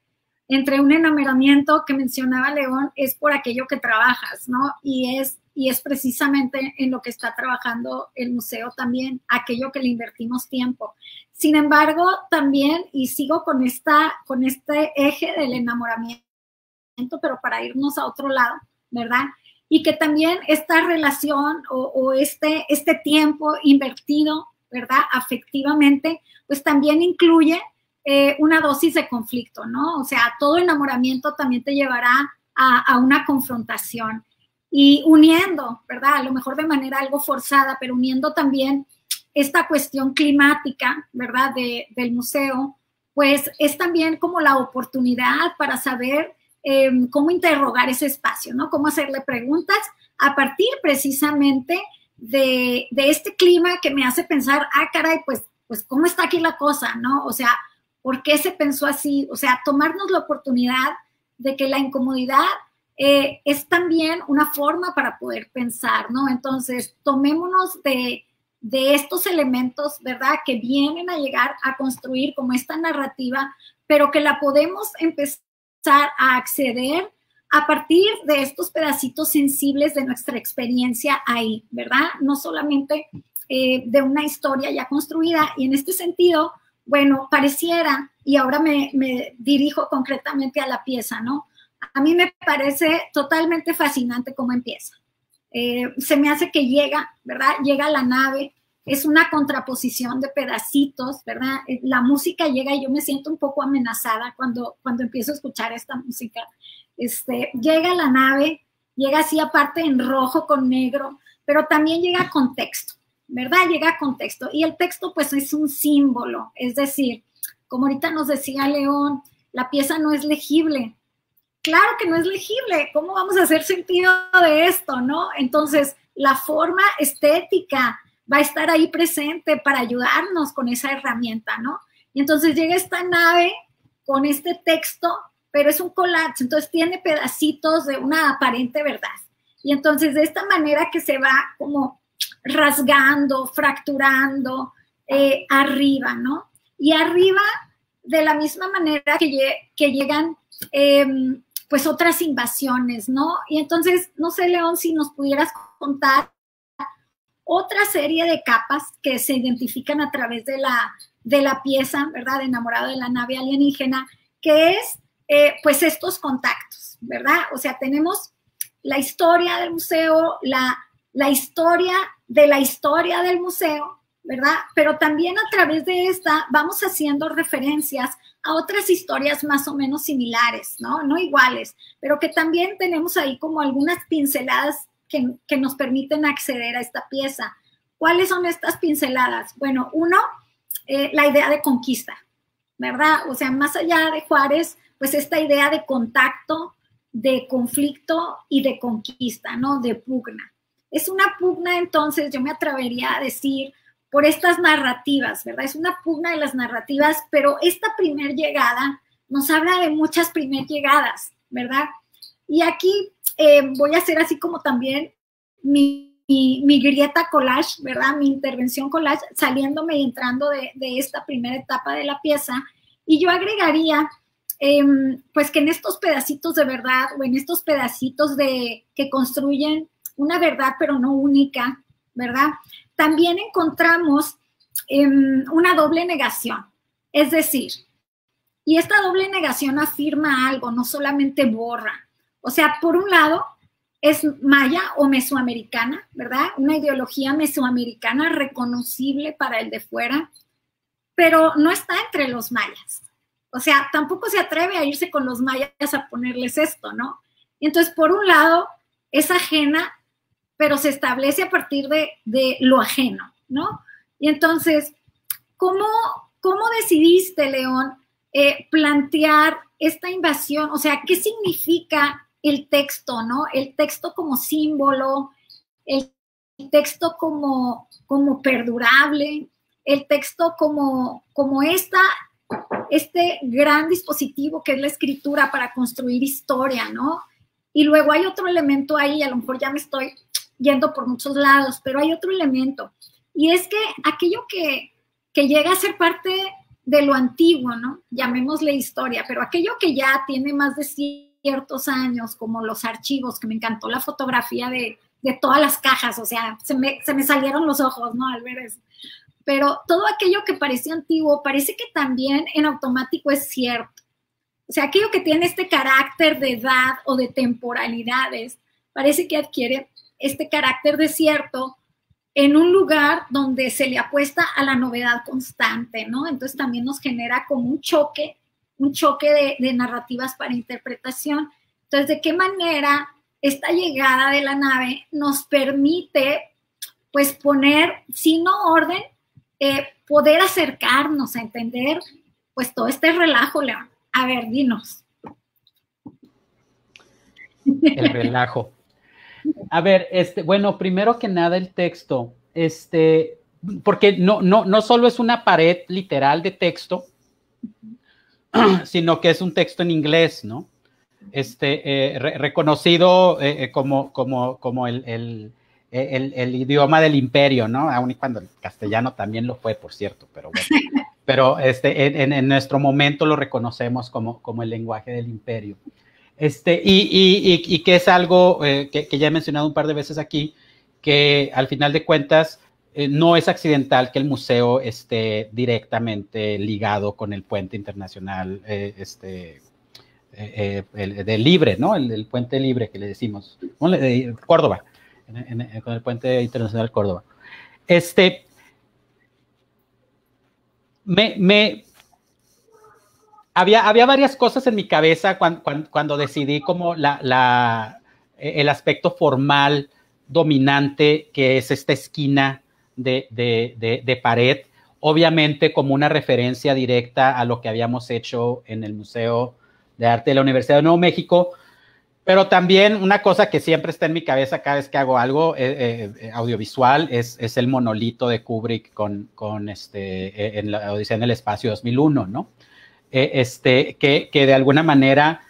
un enamoramiento que mencionaba León es por aquello que trabajas, ¿no? Y es precisamente en lo que está trabajando el museo también, aquello que le invertimos tiempo. Sin embargo, también, y sigo con este eje del enamoramiento, pero para irnos a otro lado, ¿verdad? Y que también esta relación o este tiempo invertido, ¿verdad? Afectivamente, pues también incluye una dosis de conflicto, ¿no? O sea, todo enamoramiento también te llevará a una confrontación y uniendo, ¿verdad? A lo mejor de manera algo forzada, pero uniendo también esta cuestión climática, ¿verdad? Del museo, pues es también como la oportunidad para saber cómo interrogar ese espacio, ¿no? Cómo hacerle preguntas a partir precisamente de este clima que me hace pensar, caray, pues cómo está aquí la cosa, ¿no? O sea, ¿por qué se pensó así? O sea, tomarnos la oportunidad de que la incomodidad es también una forma para poder pensar, ¿no? Entonces, tomémonos de estos elementos, ¿verdad? Que vienen a llegar a construir como esta narrativa, pero que la podemos empezar a acceder a partir de estos pedacitos sensibles de nuestra experiencia ahí, ¿verdad? No solamente de una historia ya construida. Y en este sentido, bueno, pareciera, y ahora me dirijo concretamente a la pieza, ¿no? A mí me parece totalmente fascinante cómo empieza. Se me hace que llega, ¿verdad? Llega la nave, es una contraposición de pedacitos, ¿verdad? La música llega y yo me siento un poco amenazada cuando empiezo a escuchar esta música. Llega la nave, llega así aparte en rojo con negro, pero también llega con texto, ¿verdad? Llega con texto. Y el texto pues es un símbolo, es decir, como ahorita nos decía León, la pieza no es legible. Claro que no es legible, ¿cómo vamos a hacer sentido de esto, no? Entonces, la forma estética va a estar ahí presente para ayudarnos con esa herramienta, ¿no? Y entonces llega esta nave con este texto, pero es un collage, entonces tiene pedacitos de una aparente verdad. Y entonces de esta manera que se va como rasgando, fracturando arriba, ¿no? Y arriba, de la misma manera que llegan pues otras invasiones, ¿no? Y entonces, no sé, León, si nos pudieras contar otra serie de capas que se identifican a través de la pieza, ¿verdad? De Enamorado de la nave alienígena, que es, pues, estos contactos, ¿verdad? O sea, tenemos la historia del museo, la historia de la historia del museo, ¿verdad? Pero también a través de esta vamos haciendo referencias a otras historias más o menos similares, ¿no? No iguales, pero que también tenemos ahí como algunas pinceladas que nos permiten acceder a esta pieza. ¿Cuáles son estas pinceladas? Bueno, uno, la idea de conquista, ¿verdad? O sea, más allá de Juárez, pues esta idea de contacto, de conflicto y de conquista, ¿no? De pugna. Es una pugna, entonces, yo me atrevería a decir, por estas narrativas, ¿verdad? Es una pugna de las narrativas, pero esta primer llegada nos habla de muchas primer llegadas, ¿verdad? Y aquí voy a hacer así como también mi grieta collage, ¿verdad? Mi intervención collage, saliéndome y entrando de esta primera etapa de la pieza. Y yo agregaría, pues que en estos pedacitos de verdad, o en estos pedacitos que construyen una verdad, pero no única, ¿verdad? También encontramos una doble negación. Es decir, y esta doble negación afirma algo, no solamente borra. O sea, por un lado, es maya o mesoamericana, ¿verdad? Una ideología mesoamericana reconocible para el de fuera, pero no está entre los mayas. O sea, tampoco se atreve a irse con los mayas a ponerles esto, ¿no? Y entonces, por un lado, es ajena, pero se establece a partir de lo ajeno, ¿no? Y entonces, ¿cómo decidiste, León, plantear esta invasión? O sea, ¿qué significa el texto, ¿no? El texto como símbolo, el texto como perdurable, el texto como este gran dispositivo que es la escritura para construir historia, ¿no? Y luego hay otro elemento ahí, a lo mejor ya me estoy yendo por muchos lados, pero hay otro elemento, y es que aquello que llega a ser parte de lo antiguo, ¿no? Llamémosle historia, pero aquello que ya tiene más de ciertos años, como los archivos, que me encantó la fotografía de todas las cajas, o sea, se me salieron los ojos, ¿no? Al ver eso. Pero todo aquello que parecía antiguo, parece que también en automático es cierto. O sea, aquello que tiene este carácter de edad o de temporalidades, parece que adquiere este carácter de cierto en un lugar donde se le apuesta a la novedad constante, ¿no? Entonces también nos genera como un choque de narrativas para interpretación. Entonces, ¿de qué manera esta llegada de la nave nos permite, pues, poner, si no orden, poder acercarnos a entender, pues, todo este relajo, León? A ver, dinos. El relajo. A ver, bueno, primero que nada el texto, porque no solo es una pared literal de texto, sino que es un texto en inglés, ¿no? Reconocido como el idioma del imperio, ¿no? Aun y cuando el castellano también lo fue, por cierto, pero bueno. Pero en nuestro momento lo reconocemos como el lenguaje del imperio. Y que es algo que ya he mencionado un par de veces aquí, que al final de cuentas no es accidental que el museo esté directamente ligado con el puente internacional de Libre, ¿no? El puente Libre que le decimos, Córdoba, con el puente internacional Córdoba. Había varias cosas en mi cabeza cuando decidí como el aspecto formal dominante que es esta esquina de pared, obviamente como una referencia directa a lo que habíamos hecho en el Museo de Arte de la Universidad de Nuevo México, pero también una cosa que siempre está en mi cabeza cada vez que hago algo audiovisual es el monolito de Kubrick en la Odisea en el Espacio 2001, ¿no? Que de alguna manera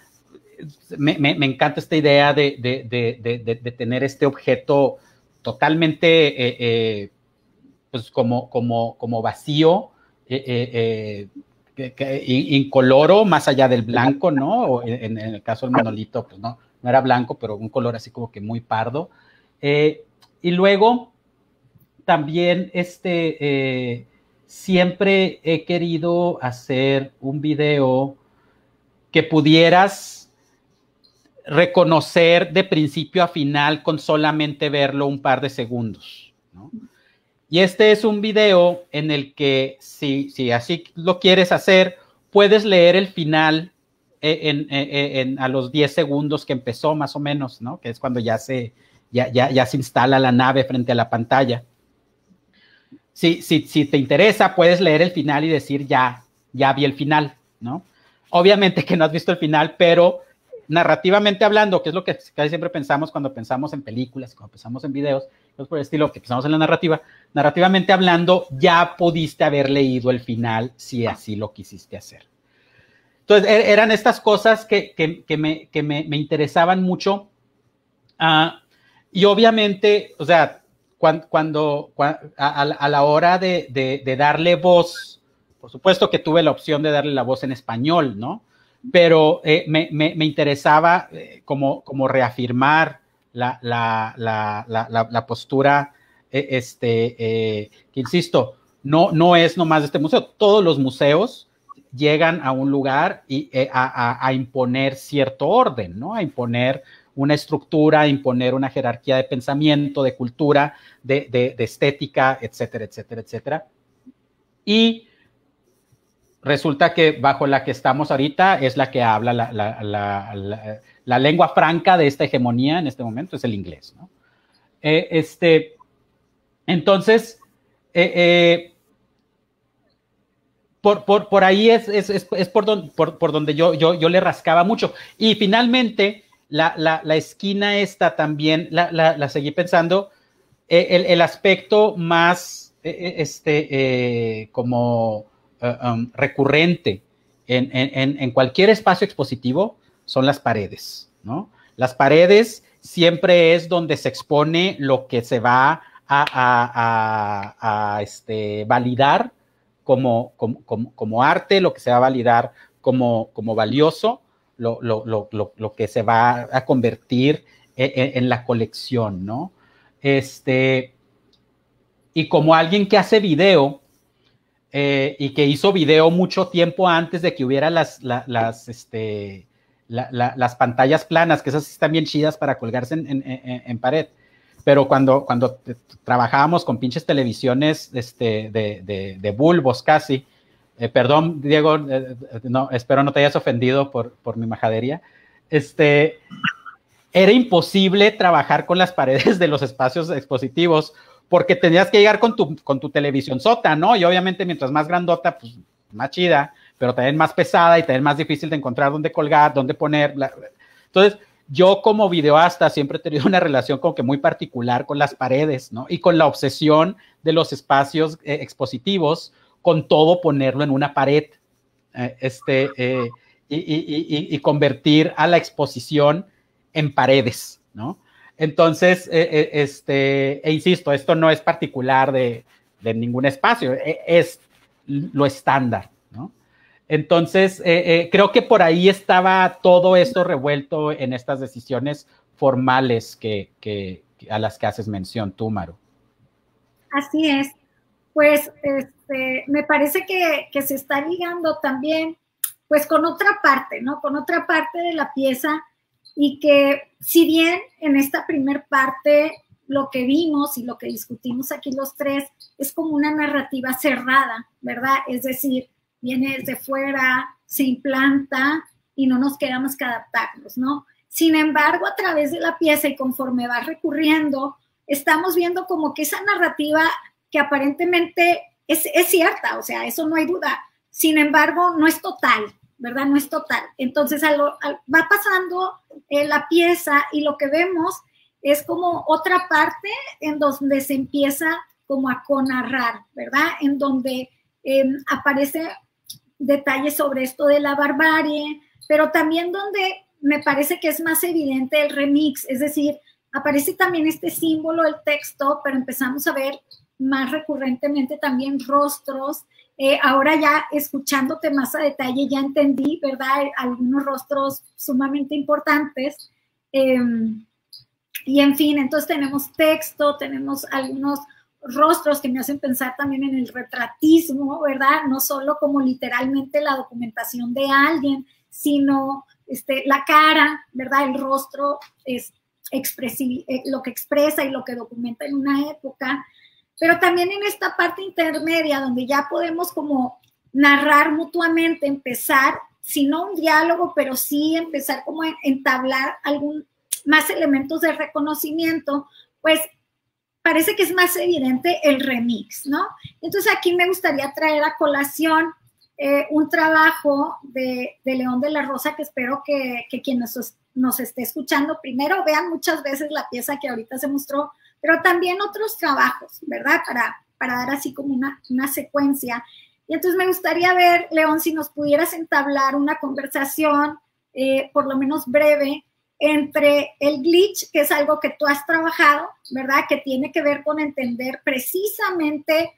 me encanta esta idea de tener este objeto totalmente pues como vacío, incoloro, más allá del blanco, ¿no? O en el caso del monolito, pues no era blanco, pero un color así como que muy pardo. Y luego también siempre he querido hacer un video que pudieras reconocer de principio a final con solamente verlo un par de segundos, ¿no? Y es un video en el que, si así lo quieres hacer, puedes leer el final a los 10 segundos que empezó, más o menos, ¿no? Que es cuando ya se instala la nave frente a la pantalla. Si te interesa, puedes leer el final y decir, ya vi el final, ¿no? Obviamente que no has visto el final, pero narrativamente hablando, que es lo que casi siempre pensamos cuando pensamos en películas, cuando pensamos en videos, pues por el estilo que pensamos en la narrativa, narrativamente hablando, ya pudiste haber leído el final si así lo quisiste hacer. Entonces, eran estas cosas que me interesaban mucho. Y obviamente, o sea, a la hora de darle voz, por supuesto que tuve la opción de darle la voz en español, ¿no? Pero me interesaba como reafirmar la postura, que insisto, no es nomás de este museo. Todos los museos llegan a un lugar y a imponer cierto orden, ¿no? A imponer una estructura, a imponer una jerarquía de pensamiento, de cultura, de estética, etcétera, etcétera, etcétera. Y resulta que bajo la que estamos ahorita es la que habla la lengua franca de esta hegemonía en este momento, es el inglés, ¿no? Entonces, por ahí es por donde yo le rascaba mucho. Y finalmente, la esquina esta también la seguí pensando, el aspecto más como recurrente en cualquier espacio expositivo son las paredes, ¿no? Las paredes siempre es donde se expone lo que se va a validar como arte, lo que se va a validar como valioso, lo que se va a convertir en la colección, ¿no? Y como alguien que hace video y que hizo video mucho tiempo antes de que hubiera las pantallas planas, que esas están bien chidas para colgarse en pared, pero cuando trabajábamos con pinches televisiones de bulbos casi, perdón, Diego, no, espero no te hayas ofendido por mi majadería, era imposible trabajar con las paredes de los espacios expositivos porque tenías que llegar con tu televisión sota, ¿no? Y obviamente mientras más grandota, pues más chida, pero también más pesada y también más difícil de encontrar dónde colgar, dónde poner. Entonces, yo como videoasta siempre he tenido una relación como que muy particular con las paredes, ¿no? Y con la obsesión de los espacios expositivos, con todo ponerlo en una pared, y convertir a la exposición en paredes, ¿no? Entonces, insisto, esto no es particular de ningún espacio, es lo estándar, ¿no? Entonces, creo que por ahí estaba todo esto revuelto en estas decisiones formales a las que haces mención tú, Maru. Así es. Pues me parece que se está ligando también pues con otra parte, ¿no? Con otra parte de la pieza, y que si bien en esta primer parte lo que vimos y lo que discutimos aquí los tres es como una narrativa cerrada, ¿verdad? Es decir, viene desde fuera, se implanta y no nos queda más que adaptarnos, ¿no? Sin embargo, a través de la pieza y conforme va recurriendo, estamos viendo como que esa narrativa que aparentemente es cierta, o sea, eso no hay duda. Sin embargo, no es total, ¿verdad? No es total. Entonces, va pasando la pieza y lo que vemos es como otra parte en donde se empieza como a conarrar, ¿verdad? En donde aparece detalles sobre esto de la barbarie, pero también donde me parece que es más evidente el remix, es decir, aparece también este símbolo del texto, pero empezamos a ver más recurrentemente también rostros. Ahora ya escuchándote más a detalle ya entendí, ¿verdad? Algunos rostros sumamente importantes. Y en fin, entonces tenemos texto, tenemos algunos rostros que me hacen pensar también en el retratismo, ¿verdad? No solo como literalmente la documentación de alguien, sino la cara, ¿verdad? El rostro es lo que expresa y lo que documenta en una época. Pero también en esta parte intermedia donde ya podemos como narrar mutuamente, empezar, si no un diálogo, pero sí empezar como a entablar más elementos de reconocimiento, pues parece que es más evidente el remix, ¿no? Entonces aquí me gustaría traer a colación un trabajo de León de la Rosa que espero que quien nos esté escuchando primero vean muchas veces la pieza que ahorita se mostró, pero también otros trabajos, ¿verdad? Para dar así como una secuencia. Y entonces me gustaría ver, León, si nos pudieras entablar una conversación, por lo menos breve, entre el glitch, que es algo que tú has trabajado, ¿verdad? Que tiene que ver con entender precisamente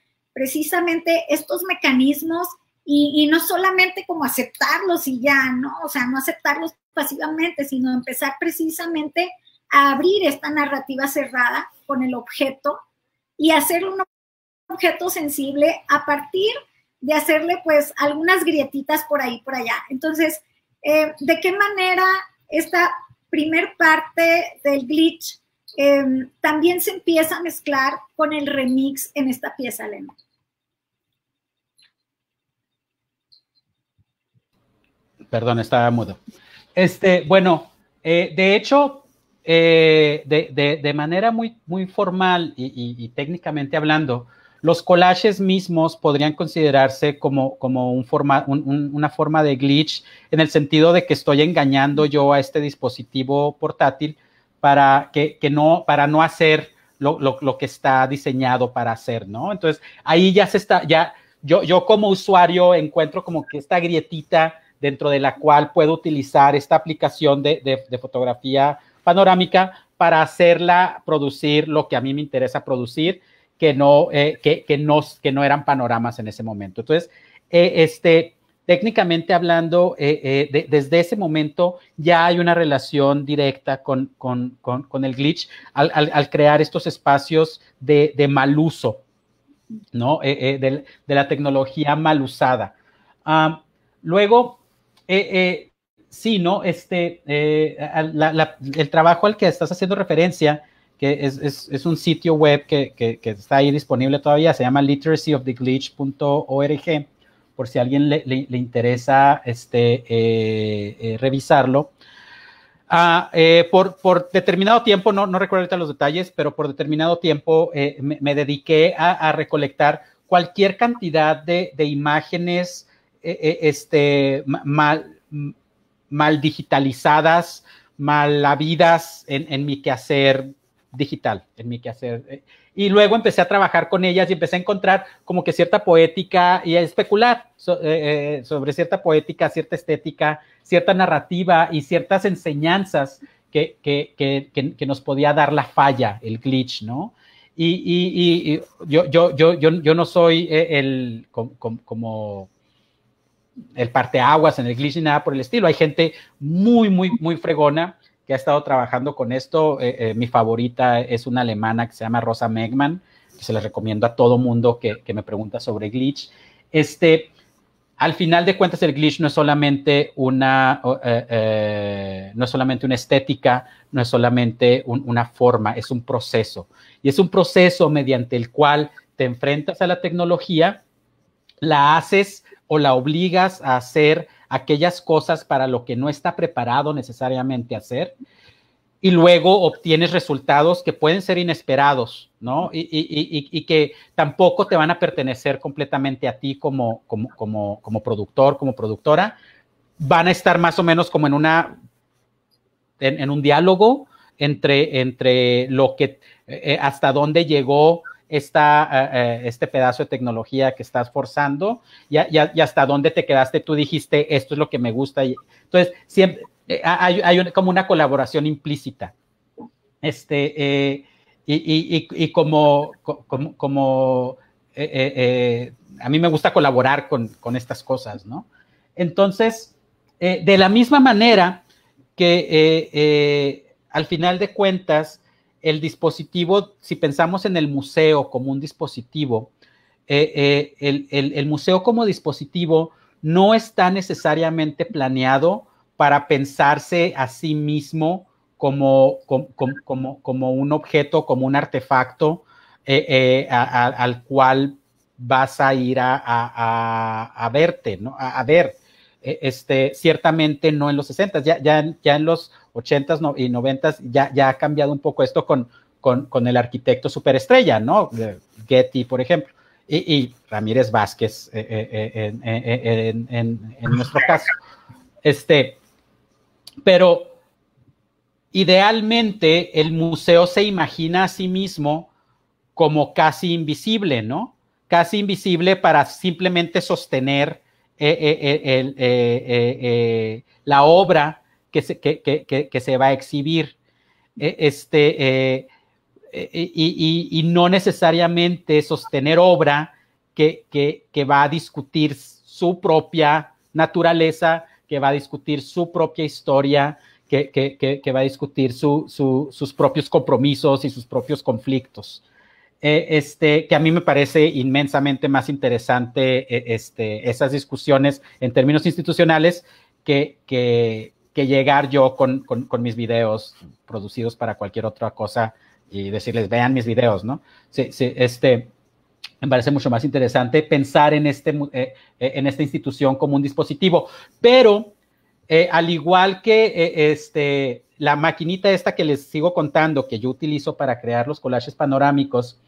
estos mecanismos y no solamente como aceptarlos y ya, ¿no? O sea, no aceptarlos pasivamente, sino empezar precisamente a abrir esta narrativa cerrada con el objeto y hacer un objeto sensible a partir de hacerle pues algunas grietitas por ahí, por allá. Entonces, ¿de qué manera esta primer parte del glitch también se empieza a mezclar con el remix en esta pieza, Elena? Perdón, estaba mudo. Bueno, de hecho, de manera muy, muy formal y técnicamente hablando, Los collages mismos podrían considerarse como una forma de glitch, en el sentido de que estoy engañando yo a este dispositivo portátil para no hacer lo que está diseñado para hacer, ¿no? Entonces, ahí yo como usuario encuentro como que esta grietita dentro de la cual puedo utilizar esta aplicación de fotografía panorámica para hacerla producir lo que a mí me interesa producir, que no eran panoramas en ese momento. Entonces, técnicamente hablando, desde ese momento ya hay una relación directa con el glitch al crear estos espacios de mal uso, ¿no? De la tecnología mal usada. Luego, sí, ¿no? El trabajo al que estás haciendo referencia, que es un sitio web que está ahí disponible todavía, se llama literacyoftheglitch.org, por si a alguien le interesa revisarlo. Por determinado tiempo, no recuerdo ahorita los detalles, pero por determinado tiempo me dediqué a recolectar cualquier cantidad de imágenes mal digitalizadas, mal habidas en mi quehacer digital, y luego empecé a trabajar con ellas y empecé a encontrar como que cierta poética y a especular sobre cierta poética, cierta estética, cierta narrativa y ciertas enseñanzas que nos podía dar la falla, el glitch, ¿no? Y yo no soy como el parteaguas en el glitch ni nada por el estilo. Hay gente muy fregona que ha estado trabajando con esto. Mi favorita es una alemana que se llama Rosa Megmann, que se les recomiendo a todo mundo que me pregunta sobre glitch. Al final de cuentas, el glitch no es solamente una estética, no es solamente una forma, es un proceso. Y es un proceso mediante el cual te enfrentas a la tecnología, la haces o la obligas a hacer aquellas cosas para lo que no está preparado necesariamente a hacer, y luego obtienes resultados que pueden ser inesperados, ¿no? Y que tampoco te van a pertenecer completamente a ti como productor, como productora. Van a estar más o menos como en un diálogo entre lo que hasta dónde llegó este pedazo de tecnología que estás forzando y hasta dónde te quedaste. Tú dijiste, esto es lo que me gusta. Entonces, siempre hay como una colaboración implícita. A mí me gusta colaborar con estas cosas, ¿no? Entonces, de la misma manera que al final de cuentas, el dispositivo, si pensamos en el museo como un dispositivo, el museo como dispositivo no está necesariamente planeado para pensarse a sí mismo como un objeto, como un artefacto al cual vas a ir a verte, ¿no? A ver. Ciertamente no en los 60s, ya en los 80s y 90s ya ha cambiado un poco esto con el arquitecto superestrella, ¿no? Getty, por ejemplo, y Ramírez Vázquez en nuestro caso. Pero idealmente el museo se imagina a sí mismo como casi invisible, ¿no? Casi invisible para simplemente sostener la obra que se va a exhibir, y no necesariamente sostener obra que va a discutir su propia naturaleza, que va a discutir su propia historia, que va a discutir sus propios compromisos y sus propios conflictos. Que a mí me parece inmensamente más interesante esas discusiones en términos institucionales que llegar yo con mis videos producidos para cualquier otra cosa y decirles, vean mis videos, ¿no? Sí, me parece mucho más interesante pensar en esta institución como un dispositivo, pero al igual que la maquinita esta que les sigo contando, que yo utilizo para crear los collages panorámicos,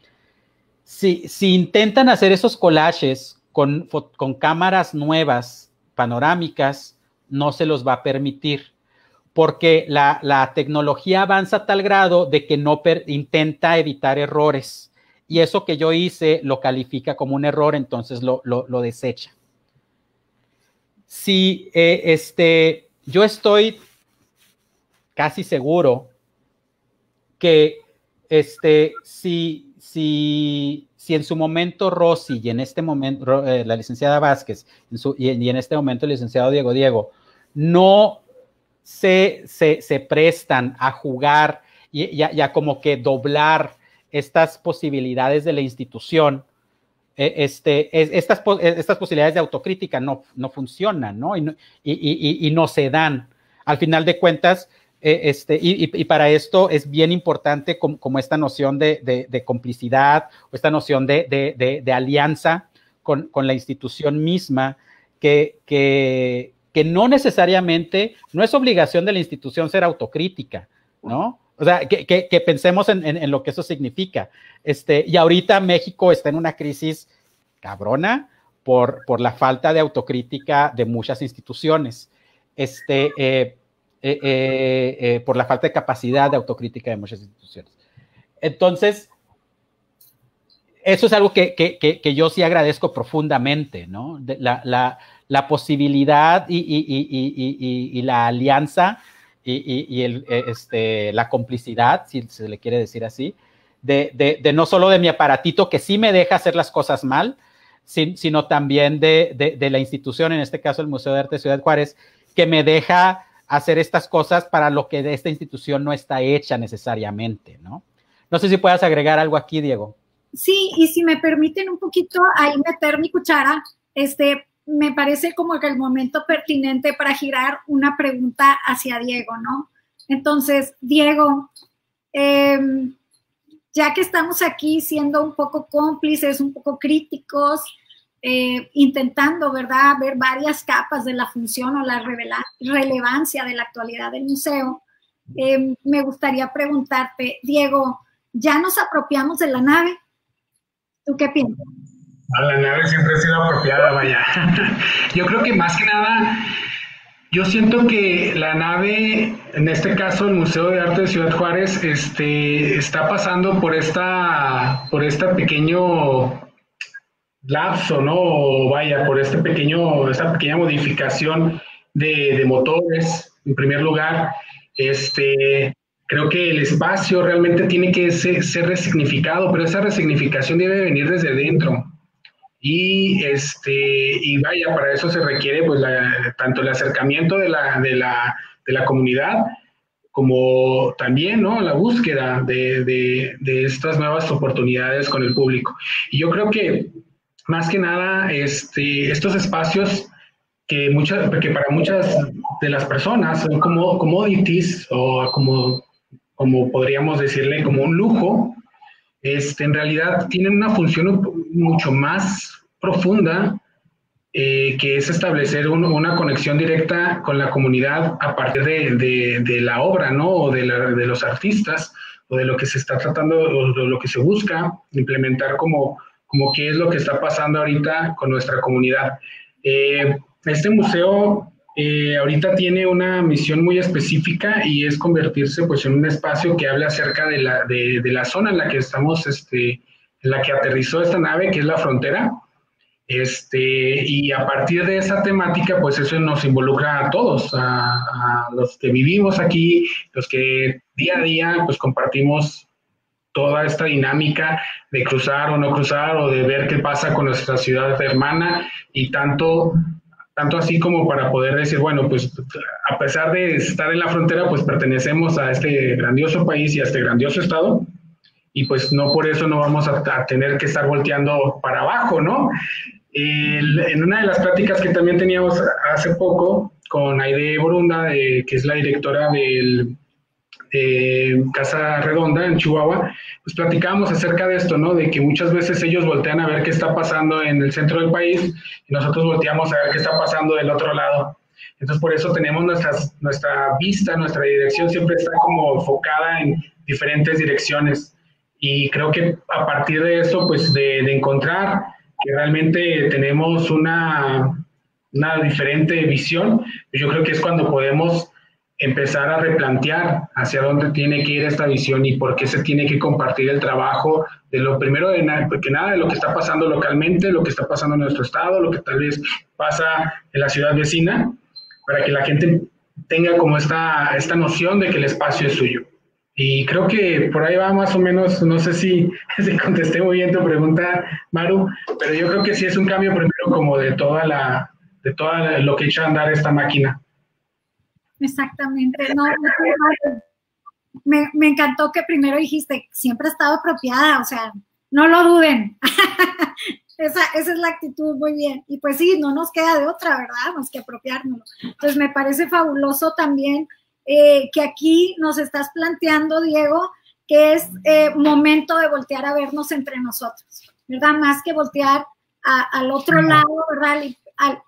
si intentan hacer esos collages con cámaras nuevas, panorámicas, no se los va a permitir, porque la tecnología avanza a tal grado de que no intenta evitar errores, y eso que yo hice lo califica como un error, entonces lo desecha. Si yo estoy casi seguro que si en su momento Rosy y en este momento la licenciada Vázquez y en este momento el licenciado Diego no se prestan a jugar y a como que doblar estas posibilidades de la institución, estas posibilidades de autocrítica no funcionan, ¿no? Y no se dan. Al final de cuentas, y para esto es bien importante como esta noción de complicidad o esta noción de alianza con la institución misma, que no necesariamente, no es obligación de la institución ser autocrítica, ¿no? O sea, que pensemos en lo que eso significa. Y ahorita México está en una crisis cabrona por la falta de autocrítica de muchas instituciones. Por la falta de capacidad de autocrítica de muchas instituciones. Entonces, eso es algo que yo sí agradezco profundamente, ¿no? La posibilidad y la alianza y la complicidad, si se le quiere decir así, de no solo de mi aparatito, que sí me deja hacer las cosas mal, sino también de la institución, en este caso el Museo de Arte de Ciudad Juárez, que me deja hacer estas cosas para lo que de esta institución no está hecha necesariamente, ¿no? No sé si puedas agregar algo aquí, Diego. Sí, y si me permiten un poquito ahí meter mi cuchara, me parece como que el momento pertinente para girar una pregunta hacia Diego, ¿no? Entonces, Diego, ya que estamos aquí siendo un poco cómplices, un poco críticos, intentando, ¿verdad?, ver varias capas de la función o la relevancia de la actualidad del museo, me gustaría preguntarte, Diego, ¿ya nos apropiamos de la nave? ¿Tú qué piensas? La nave siempre ha sido apropiada, vaya. Yo creo que más que nada, yo siento que la nave, en este caso el Museo de Arte de Ciudad Juárez, está pasando por este pequeño lapso, ¿no? O vaya, por esta pequeña modificación de motores, en primer lugar. Creo que el espacio realmente tiene que ser resignificado, pero esa resignificación debe venir desde dentro. Y vaya, para eso se requiere pues tanto el acercamiento de la comunidad como también, ¿no?, la búsqueda de estas nuevas oportunidades con el público. Y yo creo que más que nada estos espacios que para muchas de las personas son como commodities o como podríamos decirle, como un lujo, en realidad tienen una función mucho más profunda, que es establecer una conexión directa con la comunidad a partir de la obra, ¿no?, o de los artistas, o de lo que se está tratando, o de lo que se busca implementar como qué es lo que está pasando ahorita con nuestra comunidad. Este museo ahorita tiene una misión muy específica y es convertirse pues en un espacio que hable acerca de la zona en la que estamos, en la que aterrizó esta nave, que es la frontera. Y a partir de esa temática, pues eso nos involucra a todos, a los que vivimos aquí, los que día a día pues compartimos toda esta dinámica de cruzar o no cruzar, o de ver qué pasa con nuestra ciudad hermana, y tanto así como para poder decir, bueno, pues a pesar de estar en la frontera, pues pertenecemos a este grandioso país y a este grandioso estado, y pues no por eso no vamos a tener que estar volteando para abajo, ¿no? En una de las pláticas que también teníamos hace poco con Aide Borunda, que es la directora de Casa Redonda en Chihuahua, pues platicábamos acerca de esto, ¿no? De que muchas veces ellos voltean a ver qué está pasando en el centro del país y nosotros volteamos a ver qué está pasando del otro lado. Entonces por eso tenemos nuestra vista, nuestra dirección siempre está como enfocada en diferentes direcciones. Y creo que a partir de eso, pues de encontrar que realmente tenemos una diferente visión, yo creo que es cuando podemos empezar a replantear hacia dónde tiene que ir esta visión y por qué se tiene que compartir el trabajo de lo primero porque nada de lo que está pasando localmente, lo que está pasando en nuestro estado, lo que tal vez pasa en la ciudad vecina, para que la gente tenga como esta noción de que el espacio es suyo. Y creo que por ahí va más o menos, no sé si contesté muy bien tu pregunta, Maru, pero yo creo que sí es un cambio primero como de toda lo que echa a andar esta máquina. Exactamente. No, me encantó que primero dijiste, siempre ha estado apropiada, o sea, no lo duden. Esa es la actitud, muy bien. Y pues sí, no nos queda de otra, ¿verdad? Más que apropiárnoslo. Entonces me parece fabuloso también que aquí nos estás planteando, Diego, que es momento de voltear a vernos entre nosotros, ¿verdad? Más que voltear al otro lado, ¿verdad?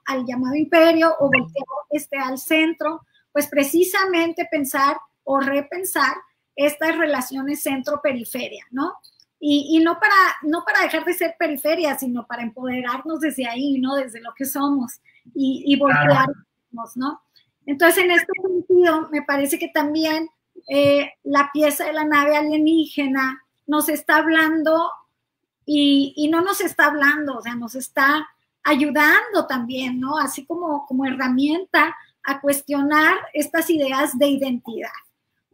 Al llamado imperio o voltear al centro, pues precisamente pensar o repensar estas relaciones centro-periferia, ¿no? Y no para dejar de ser periferia, sino para empoderarnos desde ahí, ¿no? Desde lo que somos y voltearnos, ¿no? Entonces, en este sentido, me parece que también la pieza de la nave alienígena nos está hablando y no nos está hablando, o sea, nos está ayudando también, ¿no? Así como herramienta a cuestionar estas ideas de identidad.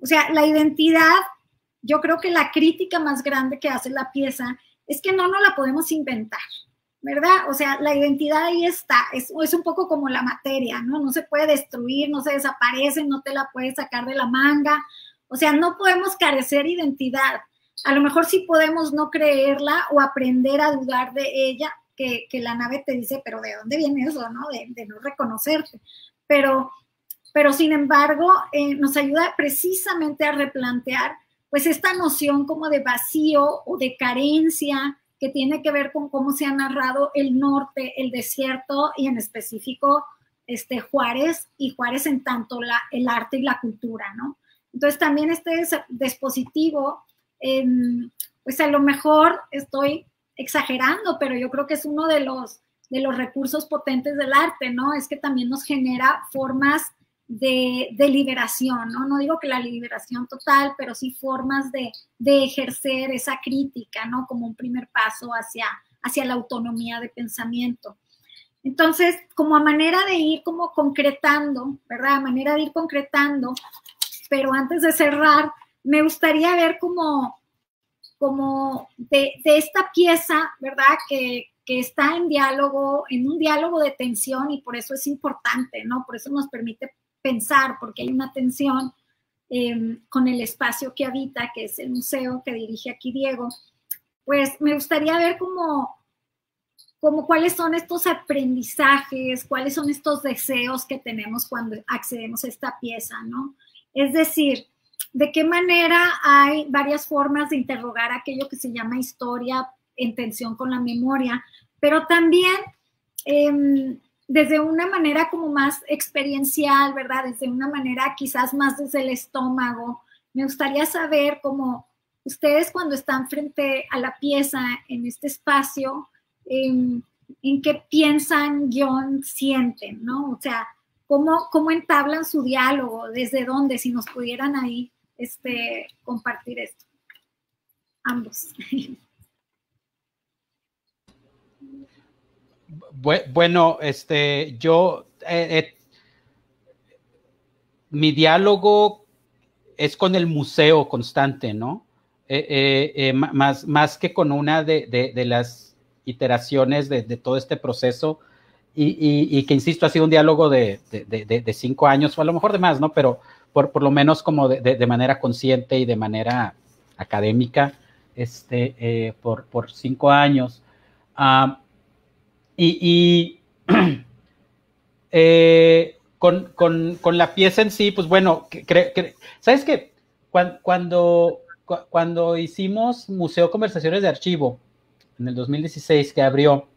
O sea, la identidad, yo creo que la crítica más grande que hace la pieza es que no nos la podemos inventar, ¿verdad? O sea, la identidad ahí está, es un poco como la materia, ¿no? No se puede destruir, no se desaparece, no te la puedes sacar de la manga, o sea, no podemos carecer identidad. A lo mejor sí podemos no creerla o aprender a dudar de ella, que la nave te dice, pero ¿de dónde viene eso, no? De no reconocerte. Pero sin embargo, nos ayuda precisamente a replantear pues esta noción como de vacío o de carencia que tiene que ver con cómo se ha narrado el norte, el desierto y en específico Juárez y Juárez en tanto el arte y la cultura, ¿no? Entonces también este dispositivo, pues a lo mejor estoy exagerando, pero yo creo que es uno de los recursos potentes del arte, ¿no? Es que también nos genera formas de liberación, ¿no? No digo que la liberación total, pero sí formas de ejercer esa crítica, ¿no? Como un primer paso hacia la autonomía de pensamiento. Entonces, como a manera de ir como concretando, ¿verdad? A manera de ir concretando, pero antes de cerrar, me gustaría ver como de esta pieza, ¿verdad? Que está en un diálogo de tensión y por eso es importante, ¿no? Por eso nos permite pensar, porque hay una tensión con el espacio que habita, que es el museo que dirige aquí Diego. Pues me gustaría ver como cuáles son estos aprendizajes, cuáles son estos deseos que tenemos cuando accedemos a esta pieza, ¿no? Es decir, de qué manera hay varias formas de interrogar aquello que se llama historia en tensión con la memoria, pero también desde una manera como más experiencial, ¿verdad? Desde una manera quizás más desde el estómago. Me gustaría saber cómo ustedes cuando están frente a la pieza en este espacio, en qué piensan, sienten, ¿no? O sea, cómo entablan su diálogo, desde dónde, si nos pudieran ahí compartir esto. Ambos. Bueno, yo, mi diálogo es con el museo constante, ¿no? Más que con una de las iteraciones de todo este proceso y que, insisto, ha sido un diálogo de 5 años o a lo mejor de más, ¿no? Pero por lo menos como de manera consciente y de manera académica, por 5 años. Con la pieza en sí, pues bueno, ¿sabes qué? Cuando hicimos Museo Conversaciones de Archivo, en el 2016 que abrió,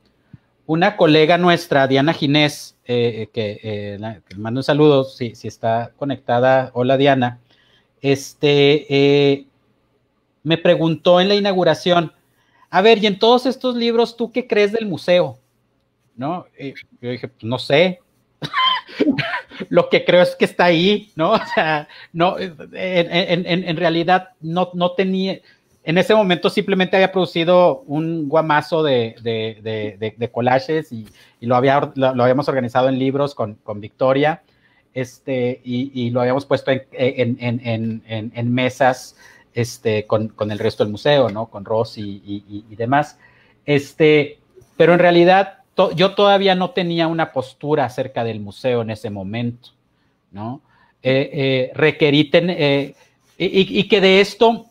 una colega nuestra, Diana Ginés, que le mando un saludo si está conectada. Hola, Diana. me preguntó en la inauguración, a ver, y en todos estos libros, ¿tú qué crees del museo? ¿No? Y yo dije, pues no sé. Lo que creo es que está ahí, ¿no? O sea, no, en realidad no tenía, en ese momento simplemente había producido un guamazo de collages y lo habíamos organizado en libros con Victoria, y lo habíamos puesto en mesas con el resto del museo, ¿no? Con Rosy y demás. Pero en realidad yo todavía no tenía una postura acerca del museo en ese momento, ¿no? Requerí y que de esto,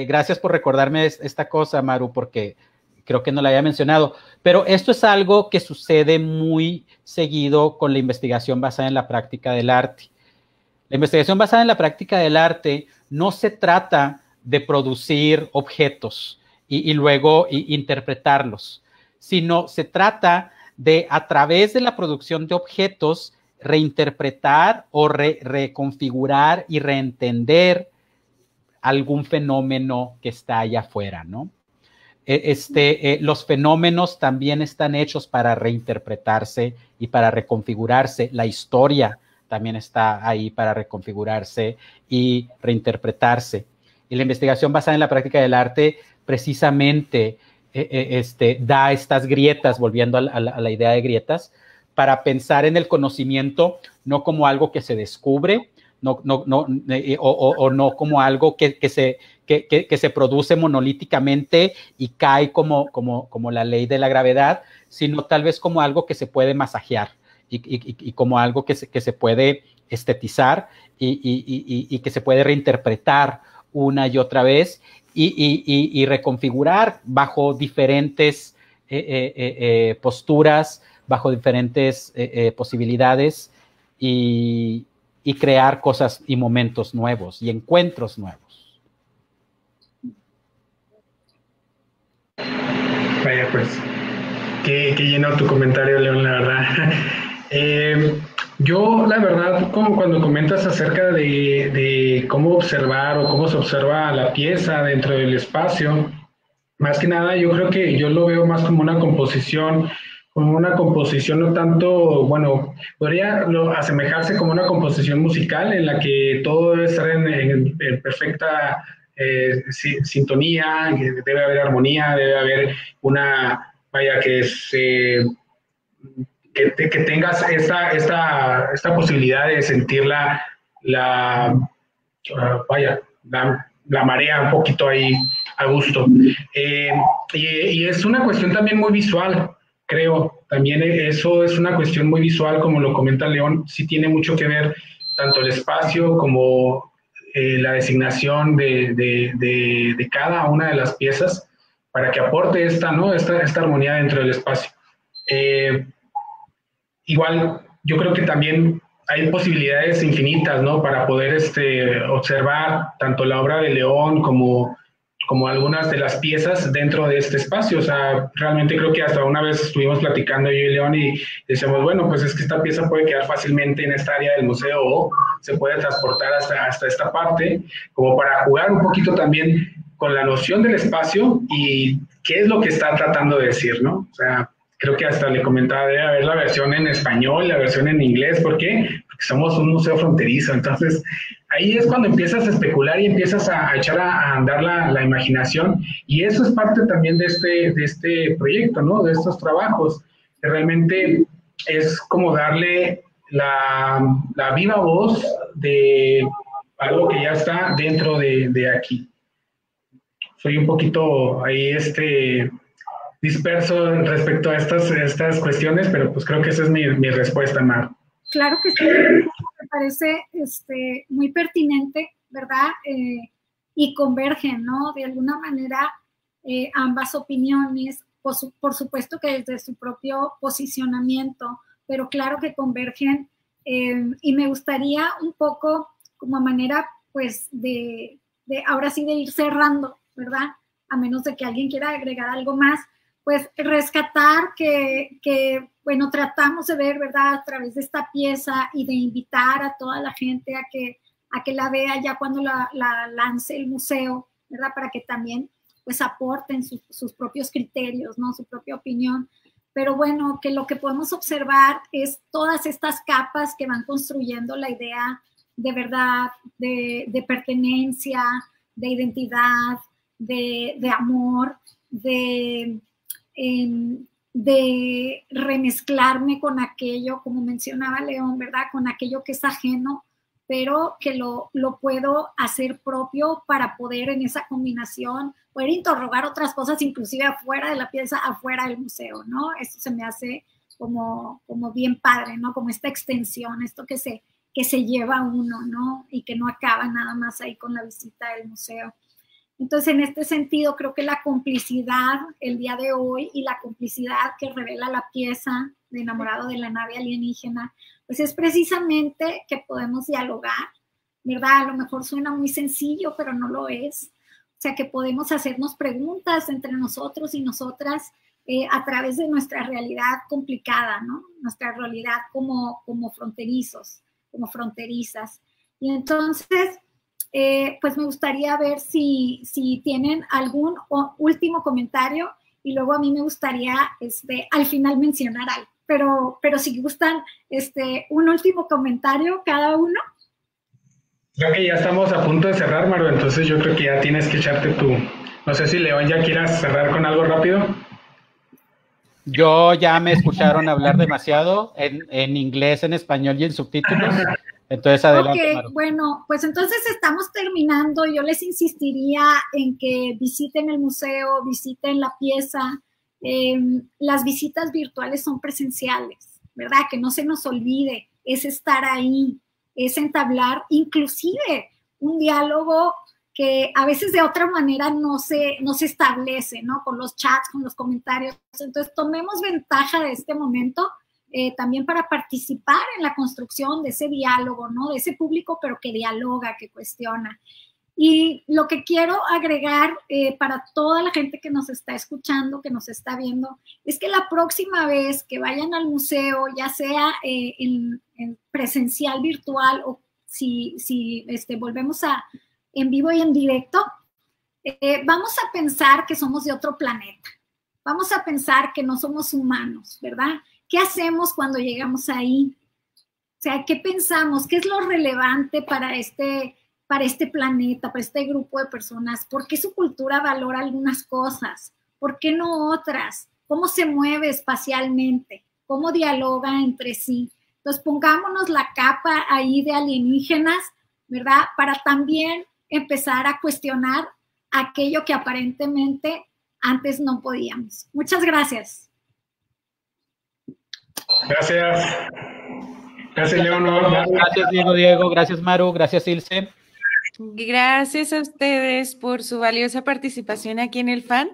gracias por recordarme esta cosa, Maru, porque creo que no la había mencionado, pero esto es algo que sucede muy seguido con la investigación basada en la práctica del arte. La investigación basada en la práctica del arte no se trata de producir objetos y luego interpretarlos, sino se trata de, a través de la producción de objetos, reinterpretar o reconfigurar y reentender algún fenómeno que está allá afuera, ¿no? Los fenómenos también están hechos para reinterpretarse y para reconfigurarse. La historia también está ahí para reconfigurarse y reinterpretarse. Y la investigación basada en la práctica del arte precisamente da estas grietas, volviendo a la idea de grietas, para pensar en el conocimiento no como algo que se descubre, no como algo que se produce monolíticamente y cae como la ley de la gravedad, sino tal vez como algo que se puede masajear y como algo que se puede estetizar y que se puede reinterpretar una y otra vez y reconfigurar bajo diferentes posturas, bajo diferentes posibilidades y crear cosas y momentos nuevos y encuentros nuevos. Vaya, pues, qué lleno tu comentario, León, la verdad. Yo, la verdad, como cuando comentas acerca de cómo observar o cómo se observa la pieza dentro del espacio, más que nada yo creo que yo lo veo más como una composición no tanto, bueno, podría asemejarse como una composición musical en la que todo debe estar en perfecta sintonía, debe haber armonía, debe haber vaya, que tengas esta posibilidad de sentir vaya, la marea un poquito ahí a gusto. Y es una cuestión también muy visual, creo. También eso es una cuestión muy visual, como lo comenta León, sí tiene mucho que ver tanto el espacio como la designación de cada una de las piezas para que aporte esta armonía dentro del espacio. Igual, yo creo que también hay posibilidades infinitas, ¿no? Para poder observar tanto la obra de León como algunas de las piezas dentro de este espacio. O sea, realmente creo que hasta una vez estuvimos platicando yo y León y decíamos, bueno, pues es que esta pieza puede quedar fácilmente en esta área del museo o se puede transportar hasta esta parte, como para jugar un poquito también con la noción del espacio y qué es lo que está tratando de decir, ¿no? O sea, creo que hasta le comentaba, debe haber la versión en español, la versión en inglés. ¿Por qué? Porque somos un museo fronterizo. Entonces, ahí es cuando empiezas a especular y empiezas a echar a andar la imaginación. Y eso es parte también de este proyecto, ¿no? De estos trabajos, que realmente es como darle la viva voz de algo que ya está dentro de aquí. Soy un poquito ahí disperso respecto a estas cuestiones, pero pues creo que esa es mi respuesta, Mar. Claro que sí, me parece muy pertinente, ¿verdad? Y convergen, ¿no? De alguna manera ambas opiniones, por supuesto que desde su propio posicionamiento, pero claro que convergen y me gustaría un poco como manera pues de ahora sí de ir cerrando, ¿verdad? A menos de que alguien quiera agregar algo más, pues rescatar que, bueno, tratamos de ver, ¿verdad? A través de esta pieza y de invitar a toda la gente a que a que la vea ya cuando la lance el museo, ¿verdad? Para que también pues aporten sus propios criterios, ¿no? Su propia opinión. Pero bueno, que lo que podemos observar es todas estas capas que van construyendo la idea de verdad, de pertenencia, de identidad, de amor, de remezclarme con aquello, como mencionaba León, ¿verdad? Con aquello que es ajeno, pero que lo puedo hacer propio para poder en esa combinación, poder interrogar otras cosas, inclusive afuera de la pieza, afuera del museo, ¿no? Esto se me hace como bien padre, ¿no? Como esta extensión, esto que se lleva uno, ¿no? Y que no acaba nada más ahí con la visita del museo. Entonces, en este sentido, creo que la complicidad el día de hoy y la complicidad que revela la pieza de Enamorado de la nave alienígena, pues es precisamente que podemos dialogar, ¿verdad? A lo mejor suena muy sencillo, pero no lo es. O sea, que podemos hacernos preguntas entre nosotros y nosotras a través de nuestra realidad complicada, ¿no? Nuestra realidad como fronterizos, como fronterizas. Y entonces, pues me gustaría ver si tienen algún último comentario y luego a mí me gustaría al final mencionar algo. Pero si gustan un último comentario cada uno. Creo que ya estamos a punto de cerrar, Maru, entonces yo creo que ya tienes que echarte no sé si León ya quieras cerrar con algo rápido. Yo ya me escucharon hablar demasiado en inglés, en español y en subtítulos. Entonces, adelante, Maru. Bueno, pues entonces estamos terminando. Yo les insistiría en que visiten el museo, visiten la pieza. Las visitas virtuales son presenciales, ¿verdad? Que no se nos olvide, es estar ahí, es entablar inclusive un diálogo que a veces de otra manera no se establece, ¿no? Con los chats, con los comentarios. Entonces, tomemos ventaja de este momento también para participar en la construcción de ese diálogo, ¿no? De ese público, pero que dialoga, que cuestiona. Y lo que quiero agregar para toda la gente que nos está escuchando, que nos está viendo, es que la próxima vez que vayan al museo, ya sea en presencial, virtual, o si volvemos en vivo y en directo, vamos a pensar que somos de otro planeta. Vamos a pensar que no somos humanos, ¿verdad? ¿Qué hacemos cuando llegamos ahí? O sea, ¿qué pensamos? ¿Qué es lo relevante para este planeta, para este grupo de personas? ¿Por qué su cultura valora algunas cosas? ¿Por qué no otras? ¿Cómo se mueve espacialmente? ¿Cómo dialoga entre sí? Entonces, pongámonos la capa ahí de alienígenas, ¿verdad? Para también empezar a cuestionar aquello que aparentemente antes no podíamos. Muchas gracias. Gracias. Gracias, Leonor. Gracias, Diego. Gracias, Maru. Gracias, Ilse. Gracias a ustedes por su valiosa participación aquí en el FAN.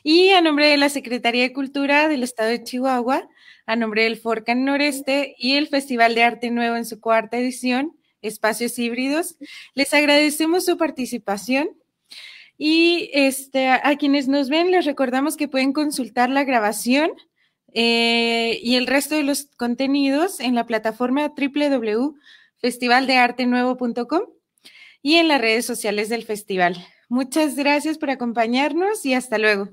Y a nombre de la Secretaría de Cultura del Estado de Chihuahua, a nombre del FORCAN Noreste y el Festival de Arte Nuevo en su 4ª edición, Espacios Híbridos, les agradecemos su participación. Y a quienes nos ven, les recordamos que pueden consultar la grabación y el resto de los contenidos en la plataforma www.festivaldeartenuevo.com y en las redes sociales del festival. Muchas gracias por acompañarnos y hasta luego.